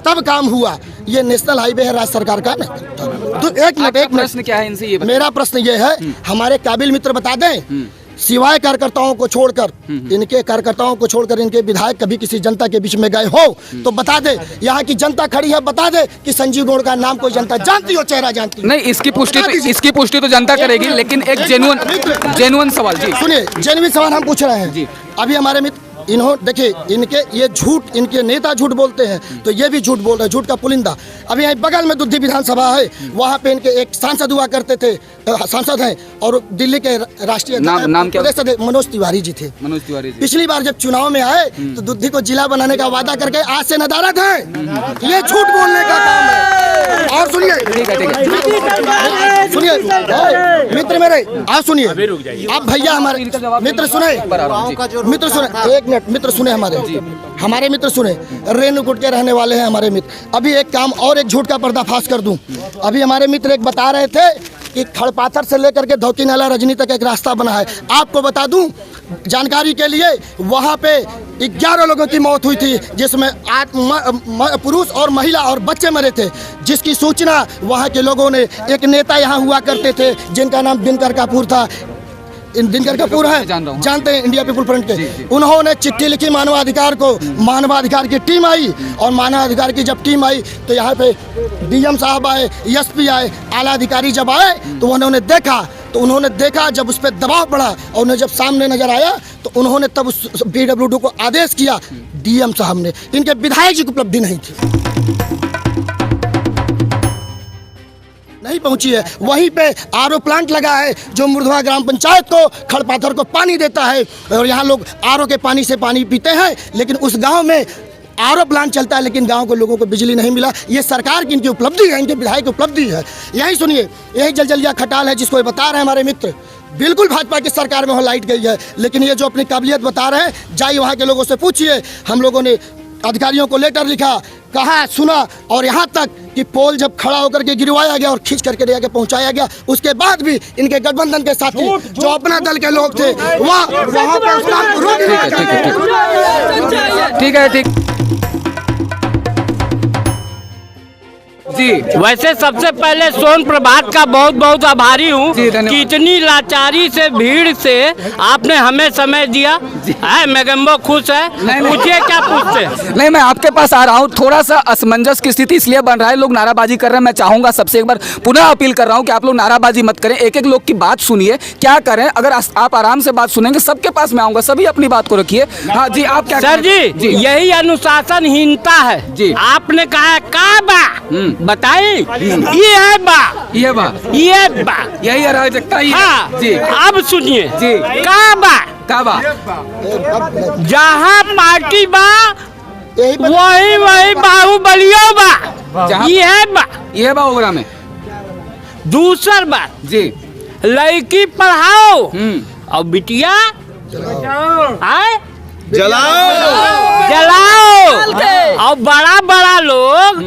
तब काम हुआ। ये नेशनल हाईवे है राज्य सरकार का ना। तो एक मिनट,
प्रश्न क्या है इनसे, ये
मेरा प्रश्न ये है, हमारे काबिल मित्र बता दें, सिवाय कार्यकर्ताओं को छोड़कर, इनके कार्यकर्ताओं को छोड़कर इनके विधायक कभी किसी जनता के बीच में गए हो तो बता दे, यहाँ की जनता खड़ी है, बता दे कि संजीव गौड़ का नाम कोई जनता जानती हो, चेहरा जानती हो?
नहीं, इसकी पुष्टि तो जनता करेगी, लेकिन एक जेन्युइन सवाल जी,
सुनिए, जेन्युइन सवाल हम पूछ रहे हैं। अभी हमारे मित्र, इन्होंने देखिए, इनके ये झूठ, इनके नेता झूठ बोलते हैं, तो ये भी झूठ बोल रहे हैं, झूठ का पुलिंदा। अभी यहाँ बगल में दुद्धी विधानसभा है, वहाँ पे इनके एक सांसद हुआ करते थे, सांसद हैं, और दिल्ली के राष्ट्रीय
नाम क्या?
मनोज तिवारी जी थे।
मनोज तिवारी जी
पिछली बार जब चुनाव में आए तो दुद्धी को जिला बनाने का वादा करके आज से नदारद है। ये झूठ बोलने का काम है। और सुनिए, सुनिए मित्र मेरे, आप सुनिए, आप भैया हमारे मित्र सुने, मित्र सुने, एक मिनट, मित्र सुने, हमारे मित्र सुने, रेणुकूट के रहने वाले हैं हमारे मित्र। अभी एक काम और, एक झूठ का पर्दाफाश कर दूं। अभी हमारे मित्र एक बता रहे थे कि खड़पाथर से लेकर के धोती नाला रजनी तक एक रास्ता बना है। आपको बता दूं, जानकारी के लिए, वहाँ पे 11 लोगों की मौत हुई थी, जिसमें पुरुष और महिला और बच्चे मरे थे, जिसकी सूचना वहाँ के लोगों ने, एक नेता यहाँ हुआ करते थे जिनका नाम दिनकर कपूर था, दिनकर कपूर है, जानते हैं, इंडिया पीपुल फ्रंट के, उन्होंने चिट्ठी लिखी मानवाधिकार को, मानवाधिकार की टीम आई, और मानवाधिकार की जब टीम आई तो यहाँ पे DM साहब आए, SP आए, आला अधिकारी जब आए तो उन्होंने देखा, जब उस पर दबाव पड़ा और उन्हें जब सामने नजर आया तो उन्होंने तब उस PWD को आदेश किया। DM साहब ने, इनके विधायक जी की उपलब्धि नहीं पहुंची है। वहीं पे RO प्लांट लगा है जो मुर्धवा ग्राम पंचायत को, खड़पाथर को पानी देता है, और यहाँ लोग RO के पानी से पानी पीते हैं, लेकिन उस गांव में RO प्लांट चलता है, लेकिन गांव के लोगों को बिजली नहीं मिला। ये सरकार की इनकी उपलब्धि है, इनके विधायक की उपलब्धि है। यही सुनिए, यही जलजलिया खटाल है जिसको ये बता रहे हैं हमारे मित्र, बिल्कुल भाजपा की सरकार में वो लाइट गई है, लेकिन ये जो अपनी काबिलियत बता रहे हैं, जाइए वहाँ के लोगों से पूछिए। हम लोगों ने अधिकारियों को लेटर लिखा, कहा, सुना, और यहाँ तक कि पोल जब खड़ा होकर के गिरवाया गया और खींच करके ले आके पहुंचाया गया, उसके बाद भी इनके गठबंधन के साथी जो अपना दल के लोग थे वहाँ पे उस काम को रोक दिया।
ठीक है, ठीक। जी।
वैसे सबसे पहले सोन प्रभात का बहुत बहुत आभारी हूँ
जी, धन्यवाद।
कि इतनी लाचारी से भीड़ से आपने हमें समय दिया है। मैगम्बो खुश है, पूछिए क्या पूछते।
नहीं, मैं आपके पास आ रहा हूँ। थोड़ा सा असमंजस की स्थिति इसलिए बन रहा है, लोग नाराबाजी कर रहे हैं। मैं चाहूंगा सबसे एक बार पुनः अपील कर रहा हूँ कि आप लोग नाराबाजी मत करें, एक एक लोग की बात सुनिए। क्या करें, अगर आप आराम से बात सुनेंगे, सबके पास मैं आऊंगा, सभी अपनी बात को रखिए। हाँ जी, आप क्या
सर जी, यही अनुशासनहीनता है
जी।
आपने कहा है का बा, बताइए ये है बा,
ये बा,
ये बा,
यही अराजकता ही है।
हाँ
जी,
अब सुनिए
जी।
का बा,
का बा,
जहाँ पार्टी बा
यही पर
वही वही बाहुबलियो बा,
जहाँ-
ये बा।
ओबरा में
दूसर बात,
जी।
लड़की पढ़ाओ और बिटिया आए जलाओ और बड़ा बड़ा लोग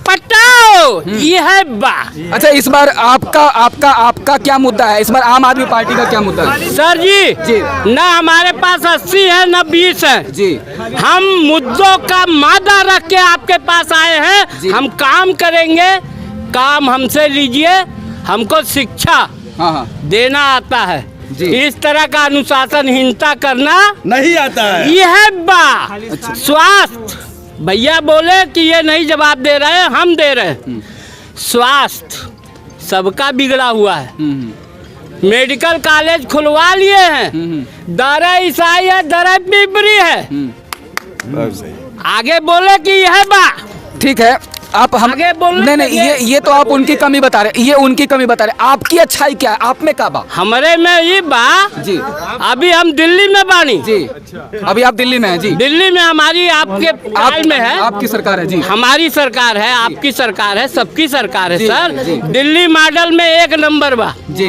पटाओ, ये है बा।
अच्छा, इस बार आपका क्या मुद्दा है? इस बार आम आदमी पार्टी का क्या मुद्दा है?
सर जी,
जी।
न हमारे पास 80 है न 20 है
जी,
हम मुद्दों का मादा रख के आपके पास आए
जी।
हैं। हम काम करेंगे, काम हमसे लीजिए, हमको शिक्षा
हाँ,
देना आता है
जी।
इस तरह का अनुशासनहीनता करना
नहीं आता है।
ये है बा। स्वास्थ्य, भैया बोले कि ये नहीं जवाब दे रहे हैं, हम दे रहे हैं। स्वास्थ्य सबका बिगड़ा हुआ है। मेडिकल कॉलेज खुलवा लिए हैं, दर ईसाई है, दर पिपरी है। आगे बोले कि यह बा,
ठीक है। आप हम
आगे बोलने
नहीं,
लगे।
ये तो आप उनकी कमी बता रहे हैं, ये उनकी कमी बता रहे हैं। आपकी अच्छाई क्या है? आप में क्या बा?
हमारे में ये बा
जी,
अभी हम दिल्ली में बानी
जी। अभी आप दिल्ली में हैं जी?
दिल्ली में हमारी आपके काल में है,
आपकी सरकार है जी?
हमारी सरकार है, आपकी सरकार है, सबकी सरकार है
जी,
सर।
जी।
दिल्ली मॉडल में 1 नंबर बा।
जी,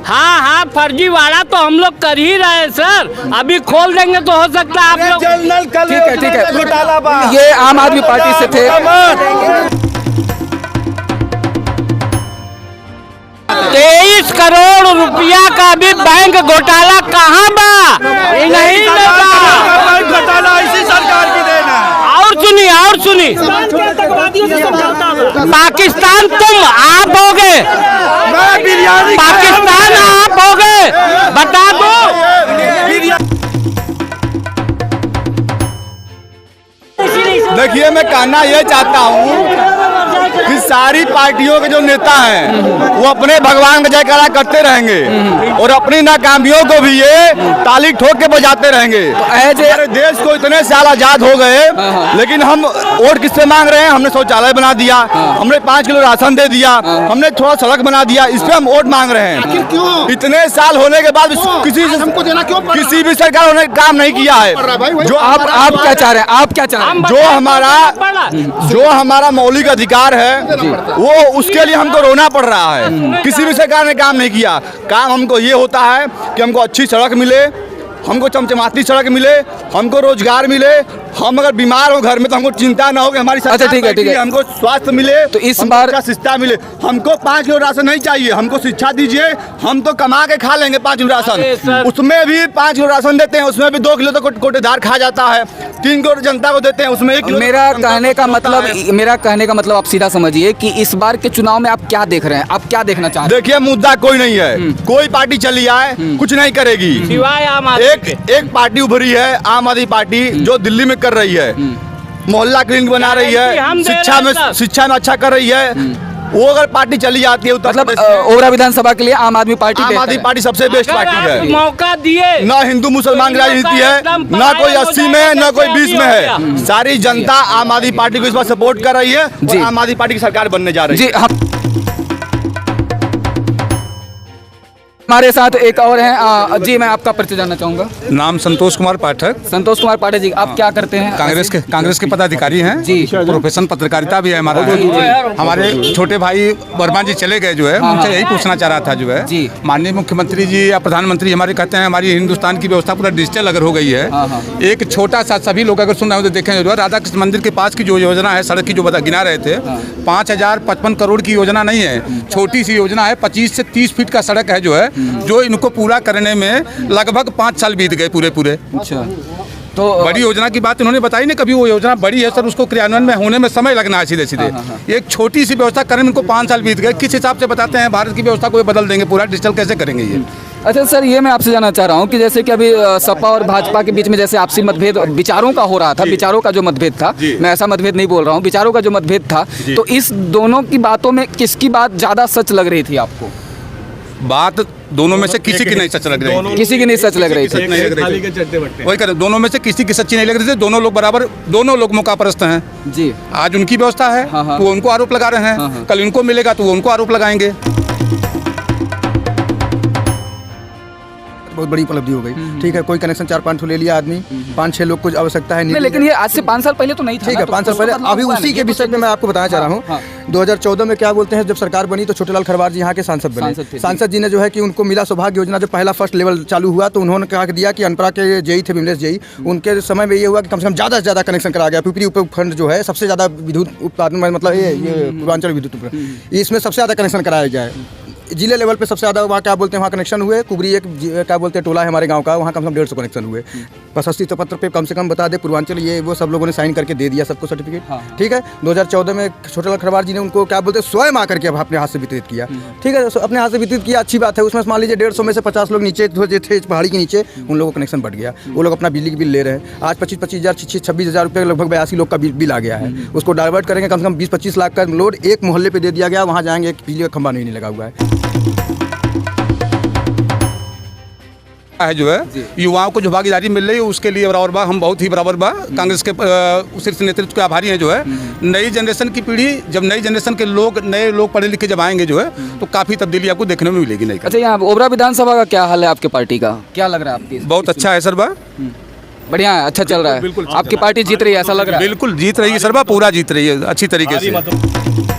हाँ, फर्जीवाड़ा तो हम लोग कर ही रहे हैं सर। अभी खोल देंगे तो हो सकता है आप लोग।
ठीक है। ये आम आदमी पार्टी से थे।
23 करोड़ रुपया का भी बैंक घोटाला कहाँ बा? नहीं बा।
घोटाला इसी सरकार की देन है।
और सुनी पाकिस्तान तुम आप हो गए, पाकिस्तान आप हो गए, बता दो।
देखिए, मैं कहना ये चाहता हूँ कि सारी पार्टियों के जो नेता हैं वो अपने भगवान का जयकारा करते रहेंगे और अपनी नाकामियों को भी ये ताली ठोक के बजाते रहेंगे। हमारे देश को इतने साल आजाद हो गए, लेकिन हम वोट किससे मांग रहे हैं? हमने शौचालय बना दिया, हमने 5 किलो राशन दे दिया, हमने थोड़ा सड़क बना दिया, इस पे हम वोट मांग रहे हैं। इतने साल होने के बाद किसी भी सरकार ने काम नहीं किया है।
जो आप क्या चाह रहे हैं? आप क्या चाह रहे हैं?
जो हमारा मौलिक अधिकार है वो उसके लिए हमको रोना पड़ रहा है। किसी भी सरकार ने काम नहीं किया। काम हमको ये होता है कि हमको अच्छी सड़क मिले, हमको चमचमाती सड़क मिले, हमको रोजगार मिले, हम अगर बीमार हो घर में तो हमको चिंता ना हो कि हमारी सरकार
ठीक है, ठीक है।
हमको स्वास्थ्य मिले,
तो इस
हमको
बार
अच्छा शिक्षा मिले। हमको 5 किलो राशन नहीं चाहिए, हमको शिक्षा दीजिए, हम तो कमा के खा लेंगे 5 किलो राशन। उसमें भी 5 किलो राशन देते हैं, उसमें भी 2 किलो तो कोटेदार खा जाता है, 3 किलो जनता को देते हैं, उसमें 1 किलो।
मेरा कहने का मतलब आप सीधा समझिए कि इस बार के चुनाव में आप क्या देख रहे हैं? आप क्या देखना चाहते हैं?
देखिए, मुद्दा कोई नहीं है, कोई पार्टी चली आए कुछ नहीं करेगी।
सिवाय आम
एक पार्टी उभरी है, आम आदमी पार्टी, जो दिल्ली में कर रही है, मोहल्ला क्लिनिक बना रही है, शिक्षा में अच्छा कर रही है। वो अगर पार्टी चली जाती है
मतलब ओबरा विधानसभा के लिए आम आदमी पार्टी
सबसे बेस्ट पार्टी है।
मौका दिए,
ना हिंदू मुसलमान की राजनीति है, ना कोई 80 में ना कोई 20 में है। सारी जनता आम आदमी पार्टी को इस बार सपोर्ट कर रही है और आम आदमी पार्टी की सरकार बनने जा रही है।
जी, हमारे साथ एक और हैं। जी, मैं आपका परिचय जानना चाहूँगा।
नाम संतोष कुमार पाठक।
संतोष कुमार पाठक जी, आप क्या करते हैं?
कांग्रेस के पदाधिकारी हैं जी। प्रोफेशन पत्रकारिता भी है हमारा। हमारे छोटे भाई वर्मा जी चले गए जो है, उनसे यही पूछना चाह रहा था जो है जी। माननीय मुख्यमंत्री जी या प्रधानमंत्री हमारे कहते हैं हमारी हिंदुस्तान की व्यवस्था पूरा डिजिटल अगर हो गई है, एक छोटा सा, सभी लोग अगर सुन रहे हो तो देखें जो है राधा कृष्ण मंदिर के पास की जो योजना है सड़क की, जो गिना रहे थे, 5055 करोड़ की योजना नहीं है, छोटी सी योजना है। 25 से 30 फीट का सड़क है जो है, जो इनको पूरा करने में लगभग 5 साल बीत गए पूरे।
अच्छा, तो
बड़ी योजना की बात इन्होंने बताई नहीं, कभी वो योजना बड़ी है सर, उसको क्रियान्वयन में होने में समय लगना है सीधे सीधे। एक छोटी सी व्यवस्था करने में इनको 5 साल बीत गए। किस हिसाब से बताते हैं भारत की व्यवस्था को ये बदल देंगे, पूरा डिजिटल कैसे करेंगे ये?
अच्छा सर, ये मैं आपसे जानना चाह रहा हूँ कि जैसे कि अभी सपा और भाजपा के बीच में जैसे आपसी मतभेद विचारों का हो रहा था, विचारों का जो मतभेद था, मैं ऐसा मतभेद नहीं बोल रहा हूँ, विचारों का जो मतभेद था, तो इस दोनों की बातों में किसकी बात ज़्यादा सच लग रही थी आपको?
बात दोनों में से किसी की नहीं सच लग रही थी।
किसी की नहीं सच लग रही थी।
वही कर, दोनों में से किसी की सच्ची नहीं लग रही थी। दोनों लोग बराबर, दोनों लोग मौकापरस्त हैं
जी।
आज उनकी व्यवस्था है तो वो उनको आरोप लगा रहे हैं, कल इनको मिलेगा तो वो उनको आरोप लगाएंगे।
बहुत बड़ी उपलब्धि हो गई। ठीक है, कोई कनेक्शन 4-5 ले लिया आदमी, 5-6 लोग कुछ आवश्यकता है
नहीं, लेकिन ये आज से 5 साल पहले तो नहीं था।
ठीक है, 5 साल पहले। अभी उसी के विषय में मैं आपको बताना चाह रहा हूँ। 2014 में क्या बोलते हैं, जब सरकार बनी तो छोटेलाल खरवार जी यहाँ के सांसद बने। सांसद जी ने जो है कि उनको मिला सौभाग्य योजना, जो पहला फर्स्ट लेवल चालू हुआ, तो उन्होंने कहा दिया कि अनपरा के जेई थे, विमलेश जेई, उनके समय में ये हुआ कि कम से कम ज़्यादा से ज़्यादा कनेक्शन करा गया। पिपरी उपखंड जो है सबसे ज़्यादा विद्युत उत्पादन, मतलब ये पूर्वांचल विद्युत उपखंड, इसमें सबसे ज़्यादा कनेक्शन कराया जाए। जिले लेवल पे सबसे ज़्यादा वहाँ क्या बोलते हैं, वहाँ कनेक्शन हुए। कुबरी एक क्या बोलते हैं टोला है हमारे गांव का, वहाँ कम से कम 150 कनेक्शन हुए। प्रशस्ति पत्र पे कम से कम बता दे पूर्वांचल, ये वो सब लोगों ने साइन करके दे दिया सबको सर्टिफिकेट। ठीक है, 2014 में छोटेलाल खरवार जी ने उनको क्या बोलते हैं स्वयं आकर के अपने हाथ से वितरित किया। ठीक है, अपने हाथ से वितरित किया, अच्छी बात है। उसमें मान लीजिए 150 में से 50 लोग नीचे थे पहाड़ी के नीचे, उन लोगों का कनेक्शन बढ़ गया। वो लोग अपना बिजली की बिल ले रहे हैं। आज 25-25 हज़ार 26 हज़ार रुपये लगभग 82 लोग का बिल आ गया है। उसको डाइवर्ट करेंगे, कम से कम 20-25 लाख का लोड एक मोहल्ले पर दे दिया गया। वहाँ जाएंगे, एक बिजली का खंभा नहीं लगा हुआ
है जो है युवाओं को जो भागीदारी मिल रही है उसके लिए बराबर बा, हम बहुत ही बराबर बा। कांग्रेस के शीर्ष नेतृत्व के आभारी हैं जो है। नई जनरेशन की पीढ़ी, जब नई जनरेशन के लोग, नए लोग पढ़े लिखे जब आएंगे जो है, तो काफ़ी तब्दीली आपको देखने में मिलेगी। नहीं,
अच्छा, यहाँ ओबरा विधानसभा का क्या हाल है आपके पार्टी का, क्या लग रहा है आपकी?
बहुत अच्छा है सर बा,
बढ़िया है, अच्छा चल रहा है। बिल्कुल आपकी पार्टी जीत रही है ऐसा लग रहा है?
बिल्कुल जीत रही है सर बा, पूरा जीत रही है अच्छी तरीके से।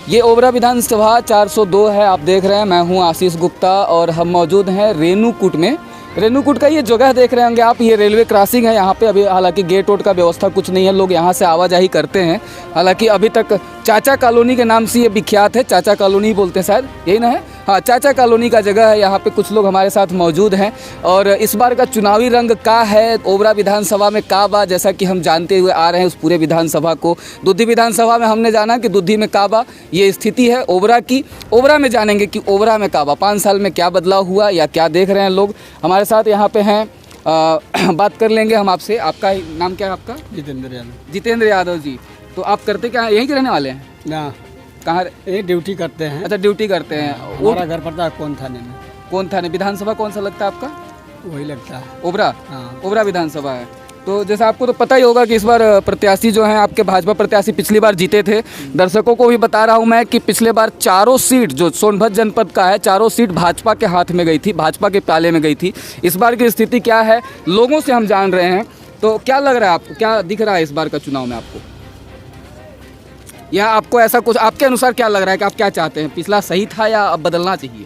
ये ओबरा विधानसभा 402 है, आप देख रहे हैं। मैं हूं आशीष गुप्ता और हम मौजूद हैं रेणुकूट में। रेणुकूट का ये जगह देख रहे होंगे आप, ये रेलवे क्रॉसिंग है यहाँ पे। अभी हालांकि गेट वोट का व्यवस्था कुछ नहीं है, लोग यहाँ से आवाजाही करते हैं। हालांकि अभी तक चाचा कॉलोनी के नाम से ये विख्यात है, चाचा कॉलोनी बोलते हैं शायद, यही ना है? हाँ, चाचा कॉलोनी का जगह है। यहाँ पे कुछ लोग हमारे साथ मौजूद हैं और इस बार का चुनावी रंग का है ओबरा विधानसभा में काबा, जैसा कि हम जानते हुए आ रहे हैं उस पूरे विधानसभा को। दुद्धी विधानसभा में हमने जाना कि दुद्धी में काबा, ये स्थिति है ओबरा की। ओबरा में जानेंगे कि ओबरा में काबा 5 साल में क्या बदलाव हुआ या क्या देख रहे हैं लोग। हमारे साथ यहाँ पे हैं, बात कर लेंगे हम आपसे। आपका नाम क्या है आपका?
जितेंद्र यादव।
जितेंद्र यादव जी, तो आप करते क्या, यहीं के रहने वाले हैं?
ना,
कहाँ?
ये ड्यूटी करते हैं।
अच्छा, ड्यूटी करते हैं।
हमारा घर पड़ता है कौन थाने में।
कौन थाने? विधानसभा कौन सा लगता है आपका?
वही लगता है
ओबरा।
हाँ।
ओबरा विधानसभा है। तो जैसा आपको तो पता ही होगा कि इस बार प्रत्याशी जो हैं आपके भाजपा प्रत्याशी पिछली बार जीते थे। दर्शकों को भी बता रहा हूं मैं कि पिछले बार 4 सीट जो सोनभद्र जनपद का है, 4 सीट भाजपा के हाथ में गई थी, भाजपा के प्याले में गई थी। इस बार की स्थिति क्या है लोगों से हम जान रहे हैं। तो क्या लग रहा है आपको, क्या दिख रहा है इस बार का चुनाव में आपको, या आपको ऐसा कुछ आपके अनुसार क्या लग रहा है कि आप क्या चाहते हैं? पिछला सही था या अब बदलना चाहिए?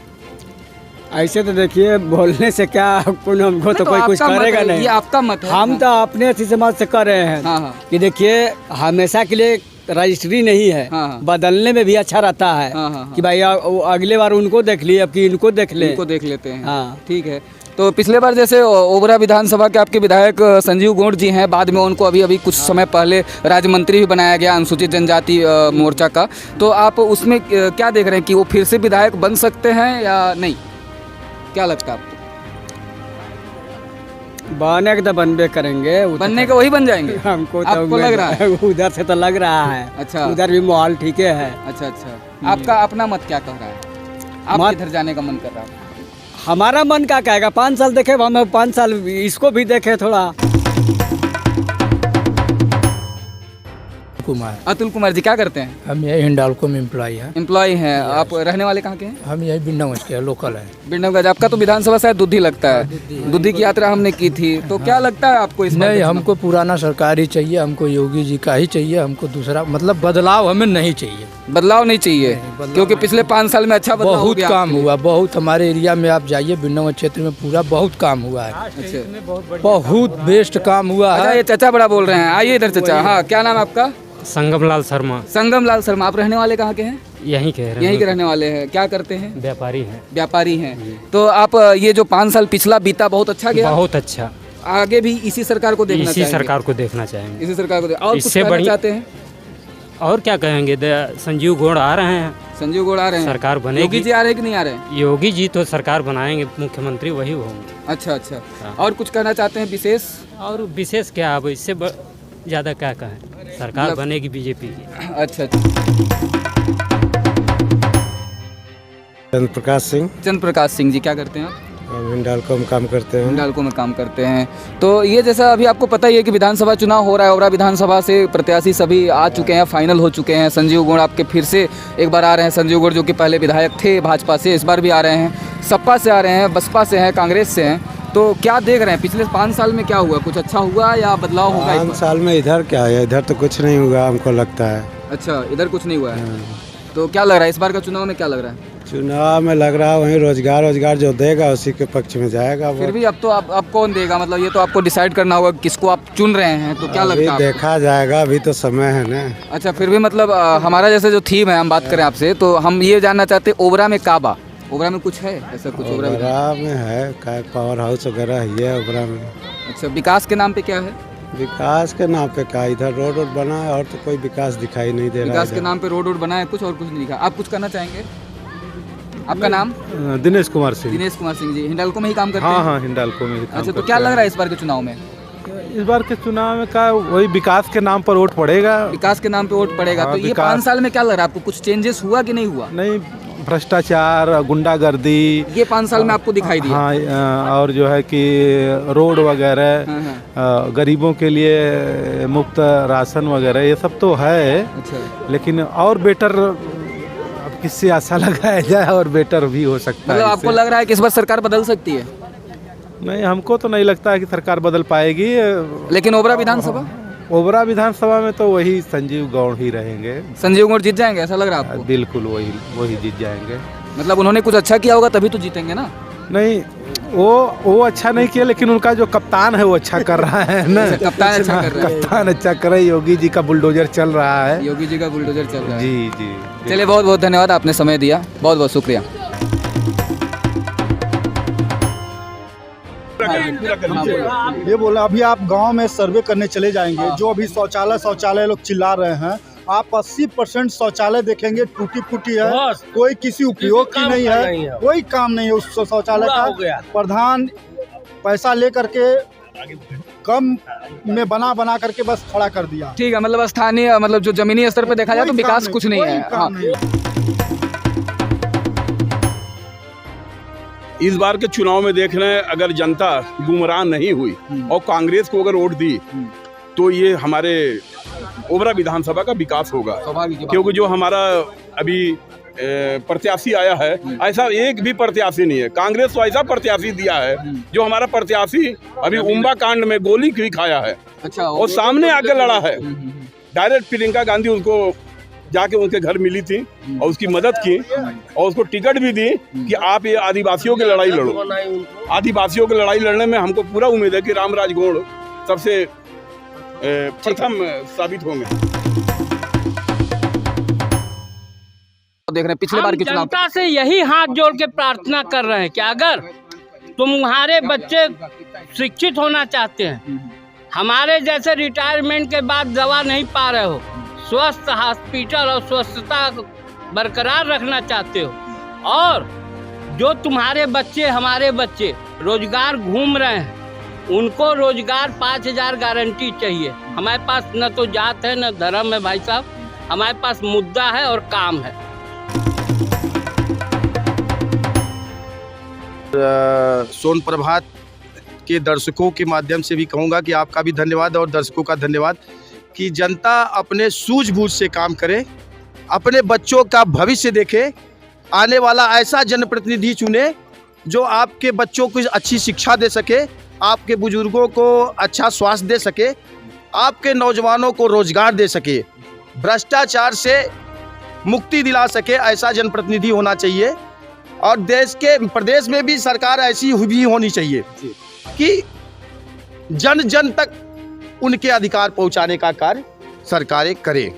ऐसे तो देखिए, बोलने से क्या हमको तो कोई कुछ करेगा नहीं।
ये आपका मत है।
हम तो अपने अच्छी समाज से कर रहे हैं कि देखिए, हमेशा के लिए रजिस्ट्री नहीं है, बदलने में भी अच्छा रहता है कि भाई अगले बार उनको देख लिए, अब की इनको देख
लेते हैं। हाँ, ठीक है। तो पिछले बार जैसे ओबरा विधानसभा के आपके विधायक संजीव गोंड जी हैं, बाद में उनको अभी कुछ समय पहले राज्य मंत्री भी बनाया गया अनुसूचित जनजाति मोर्चा का। तो आप उसमें क्या देख रहे हैं कि वो फिर से विधायक बन सकते हैं या नहीं, क्या लगता है आपको?
बनने के तो बनबे करेंगे,
बनने के वही बन जाएंगे
हमको तो
आपको लग रहा है?
उधर से तो लग रहा है।
अच्छा,
उधर भी माहौल ठीक है।
अच्छा, आपका अपना मत क्या कह रहा है? आप किधर जाने का मन कर रहा है?
हमारा मन क्या कहेगा, 5 साल देखे हम, 5 साल इसको भी देखे थोड़ा।
अतुल कुमार जी क्या करते हैं?
हम यही हिंडाल्को में एम्प्लॉय हैं।
एम्प्लॉय हैं। आप रहने वाले कहाँ के हैं?
हम यही बिंडमगंज के लोकल हैं।
बिंडमगंज। आपका तो विधानसभा शायद दुद्धी लगता है। दुद्धी की यात्रा हमने की थी, तो क्या लगता है आपको इस?
नहीं, हमको पुराना सरकार ही चाहिए, हमको योगी जी का ही चाहिए। हमको दूसरा मतलब बदलाव हमें नहीं चाहिए।
बदलाव नहीं चाहिए क्योंकि पिछले 5 साल में अच्छा बदलाव
बहुत काम हुआ, बहुत हमारे एरिया में आप जाइए बिंडमगंज क्षेत्र में पूरा बहुत काम हुआ है।
अच्छा,
बहुत बेस्ट काम हुआ है।
ये चाचा बड़ा बोल रहे हैं, आइए इधर चाचा। हाँ, क्या नाम है आपका?
संगम लाल शर्मा।
संगम लाल शर्मा। आप रहने वाले कहाँ के हैं?
यहीं के रहने
यहीं के रहने वाले हैं। क्या करते हैं?
व्यापारी हैं।
व्यापारी हैं। तो आप ये जो 5 साल पिछला बीता बहुत अच्छा गया?
बहुत अच्छा।
आगे भी इसी सरकार को देखना चाहेंगे?
इसी सरकार को देखना चाहेंगे।
इसी सरकार को और कुछ
इससे
कहना
बढ़िया
चाहते हैं?
और क्या कहेंगे, संजीव गौड़ आ रहे हैं।
संजीव गौड़ आ रहे हैं।
सरकार बनेगी।
योगी जी आ रहे हैं कि नहीं आ रहे हैं?
योगी जी तो सरकार बनाएंगे, मुख्यमंत्री वही होंगे।
अच्छा अच्छा। और कुछ कहना चाहते हैं विशेष?
और विशेष क्या, अब इससे ज़्यादा क्या कहें, सरकार बनेगी बीजेपी की।
अच्छा।
चंद्रप्रकाश सिंह।
चंद्रप्रकाश सिंह जी, क्या करते हैं आप?
हिंडाल्को में काम करते हैं।
हिंडाल्को में काम करते हैं। तो ये जैसा अभी आपको पता ही है कि विधानसभा चुनाव हो रहा है, ओबरा विधानसभा से प्रत्याशी सभी आ चुके हैं, फाइनल हो चुके हैं। संजीव गौड़ आपके फिर से एक बार आ रहे हैं। संजीव गौड़ जो कि पहले विधायक थे भाजपा से, इस बार भी आ रहे हैं। सपा से आ रहे हैं, बसपा से हैं, कांग्रेस से हैं। तो क्या देख रहे हैं पिछले 5 साल में क्या हुआ? कुछ अच्छा हुआ या बदलाव होगा?
5 साल में इधर क्या है, इधर तो कुछ नहीं हुआ हमको लगता है।
अच्छा, इधर कुछ नहीं हुआ है। तो क्या लग रहा है इस बार का चुनाव में, क्या लग रहा है?
चुनाव में लग रहा है वहीं रोजगार जो देगा उसी के पक्ष में जाएगा।
फिर भी अब तो आप कौन देगा, मतलब ये तो आपको डिसाइड करना होगा किसको आप चुन रहे हैं। तो क्या लगता है?
देखा जाएगा, अभी तो समय है ना।
अच्छा, फिर भी मतलब हमारा जैसे जो थीम है, हम बात करें आपसे, तो हम ये जानना चाहते हैं ओबरा में काबा, ओबरा में कुछ है ऐसा? कुछ ओबरा
में है का पावर हाउस वगैरह है ओबरा में।
अच्छा, विकास के नाम पे क्या है?
विकास के नाम पे क्या, इधर रोड बना है और तो कोई विकास दिखाई नहीं दे रहा है।
विकास के नाम पे रोड बना है, कुछ और कुछ नहीं दिखा। आप कुछ करना चाहेंगे? आपका नाम?
दिनेश कुमार सिंह।
दिनेश कुमार सिंह जी, हिंडाल्को में ही काम करते हैं?
हाँ, हिंडाल्को में ही काम।
अच्छा, तो क्या लग रहा है इस बार के चुनाव में?
इस बार के चुनाव में का वही विकास के नाम पर वोट पड़ेगा।
विकास के नाम पे वोट पड़ेगा। तो ये 5 साल में क्या लग रहा है आपको, कुछ चेंजेस हुआ कि नहीं हुआ?
नहीं, भ्रष्टाचार, गुंडागर्दी,
ये 5 साल में आपको दिखाई दिया?
हाँ, और जो है कि रोड वगैरह, गरीबों के लिए मुफ्त राशन वगैरह, ये सब तो है। अच्छा। लेकिन और बेटर अब किससे आशा लगाया जाए, और बेटर भी हो सकता है।
मतलब आपको लग रहा है कि इस बार सरकार बदल सकती है?
नहीं, हमको तो नहीं लगता है कि सरकार बदल पाएगी।
लेकिन ओबरा विधानसभा?
ओबरा विधानसभा में तो वही संजीव गौड़ ही रहेंगे।
संजीव गौड़ जीत जाएंगे ऐसा लग रहा है आपको?
बिल्कुल वही जीत जाएंगे।
मतलब उन्होंने कुछ अच्छा किया होगा तभी तो जीतेंगे ना?
नहीं, वो अच्छा नहीं किया, लेकिन उनका जो कप्तान है वो अच्छा कर रहा है ना।
कप्तान अच्छा कर रहा है।
कप्तान अच्छा कर रहा है। योगी जी का बुलडोजर चल रहा है।
योगी जी का बुलडोजर चल रहा है।
जी जी।
चलिए, बहुत बहुत धन्यवाद, आपने समय दिया, बहुत बहुत शुक्रिया।
ये बोला, अभी आप गांव में सर्वे करने चले जाएंगे, जो अभी शौचालय लोग चिल्ला रहे हैं, आप 80% शौचालय देखेंगे टूटी फूटी है, कोई किसी उपयोग की नहीं है, कोई काम नहीं है उस शौचालय का। प्रधान पैसा ले करके कम में बना करके बस खड़ा कर दिया।
ठीक है, मतलब स्थानीय, मतलब जो जमीनी स्तर पे देखा जाए तो विकास कुछ नहीं है।
इस बार के चुनाव में देख रहे हैं, अगर जनता गुमराह नहीं हुई और कांग्रेस को अगर वोट दी तो ये हमारे ओबरा विधानसभा का विकास होगा। क्योंकि जो हमारा अभी प्रत्याशी आया है, ऐसा एक भी प्रत्याशी नहीं है। कांग्रेस तो ऐसा प्रत्याशी दिया है, जो हमारा प्रत्याशी अभी उम्बा कांड में गोली भी खाया है। अच्छा, और सामने आके लड़ा है। डायरेक्ट प्रियंका गांधी उसको जाके उनके घर मिली थी और उसकी मदद की और उसको टिकट भी दी कि आप ये आदिवासियों की लड़ाई लड़ो। आदिवासियों की लड़ाई लड़ने में हमको पूरा उम्मीद है कि रामराज गौड़ सबसे प्रथम साबित होंगे।
देख रहे हैं पिछले बार के चुनाव,
जनता से यही हाथ जोड़ के प्रार्थना कर रहे हैं कि अगर तुम्हारे बच्चे शिक्षित होना चाहते हैं, हमारे जैसे रिटायरमेंट के बाद दवा नहीं पा रहे हो, स्वस्थ हॉस्पिटल और स्वच्छता बरकरार रखना चाहते हो, और जो तुम्हारे बच्चे, हमारे बच्चे रोजगार घूम रहे हैं, उनको रोजगार 5000 गारंटी चाहिए। हमारे पास न तो जात है न धर्म है भाई साहब, हमारे पास मुद्दा है और काम है।
सोन प्रभात के दर्शकों के माध्यम से भी कहूँगा कि आपका भी धन्यवाद और दर्शकों का धन्यवाद कि जनता अपने सूझबूझ से काम करे, अपने बच्चों का भविष्य देखे, आने वाला ऐसा जनप्रतिनिधि चुने जो आपके बच्चों को अच्छी शिक्षा दे सके, आपके बुजुर्गों को अच्छा स्वास्थ्य दे सके, आपके नौजवानों को रोजगार दे सके, भ्रष्टाचार से मुक्ति दिला सके, ऐसा जनप्रतिनिधि होना चाहिए। और देश के प्रदेश में भी सरकार ऐसी भी होनी चाहिए कि जन जन तक उनके अधिकार पहुंचाने का कार्य सरकारें करें।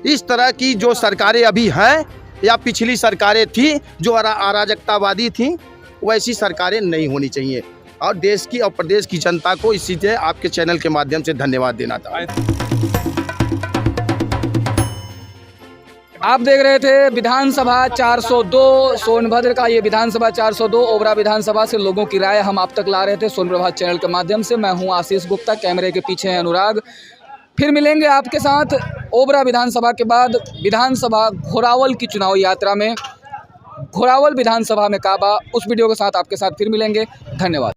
इस तरह की जो सरकारें अभी हैं या पिछली सरकारें थी जो अराजकतावादी थी, वैसी सरकारें नहीं होनी चाहिए। और देश की और प्रदेश की जनता को इसी से आपके चैनल के माध्यम से धन्यवाद देना था।
आप देख रहे थे विधानसभा 402 सोनभद्र का ये विधानसभा 402 ओबरा विधानसभा से लोगों की राय हम आप तक ला रहे थे सोनप्रभात चैनल के माध्यम से। मैं हूं आशीष गुप्ता, कैमरे के पीछे है अनुराग। फिर मिलेंगे आपके साथ ओबरा विधानसभा के बाद विधानसभा घोरावल की चुनाव यात्रा में। घोरावल विधानसभा में काबा, उस वीडियो के साथ आपके साथ फिर मिलेंगे। धन्यवाद।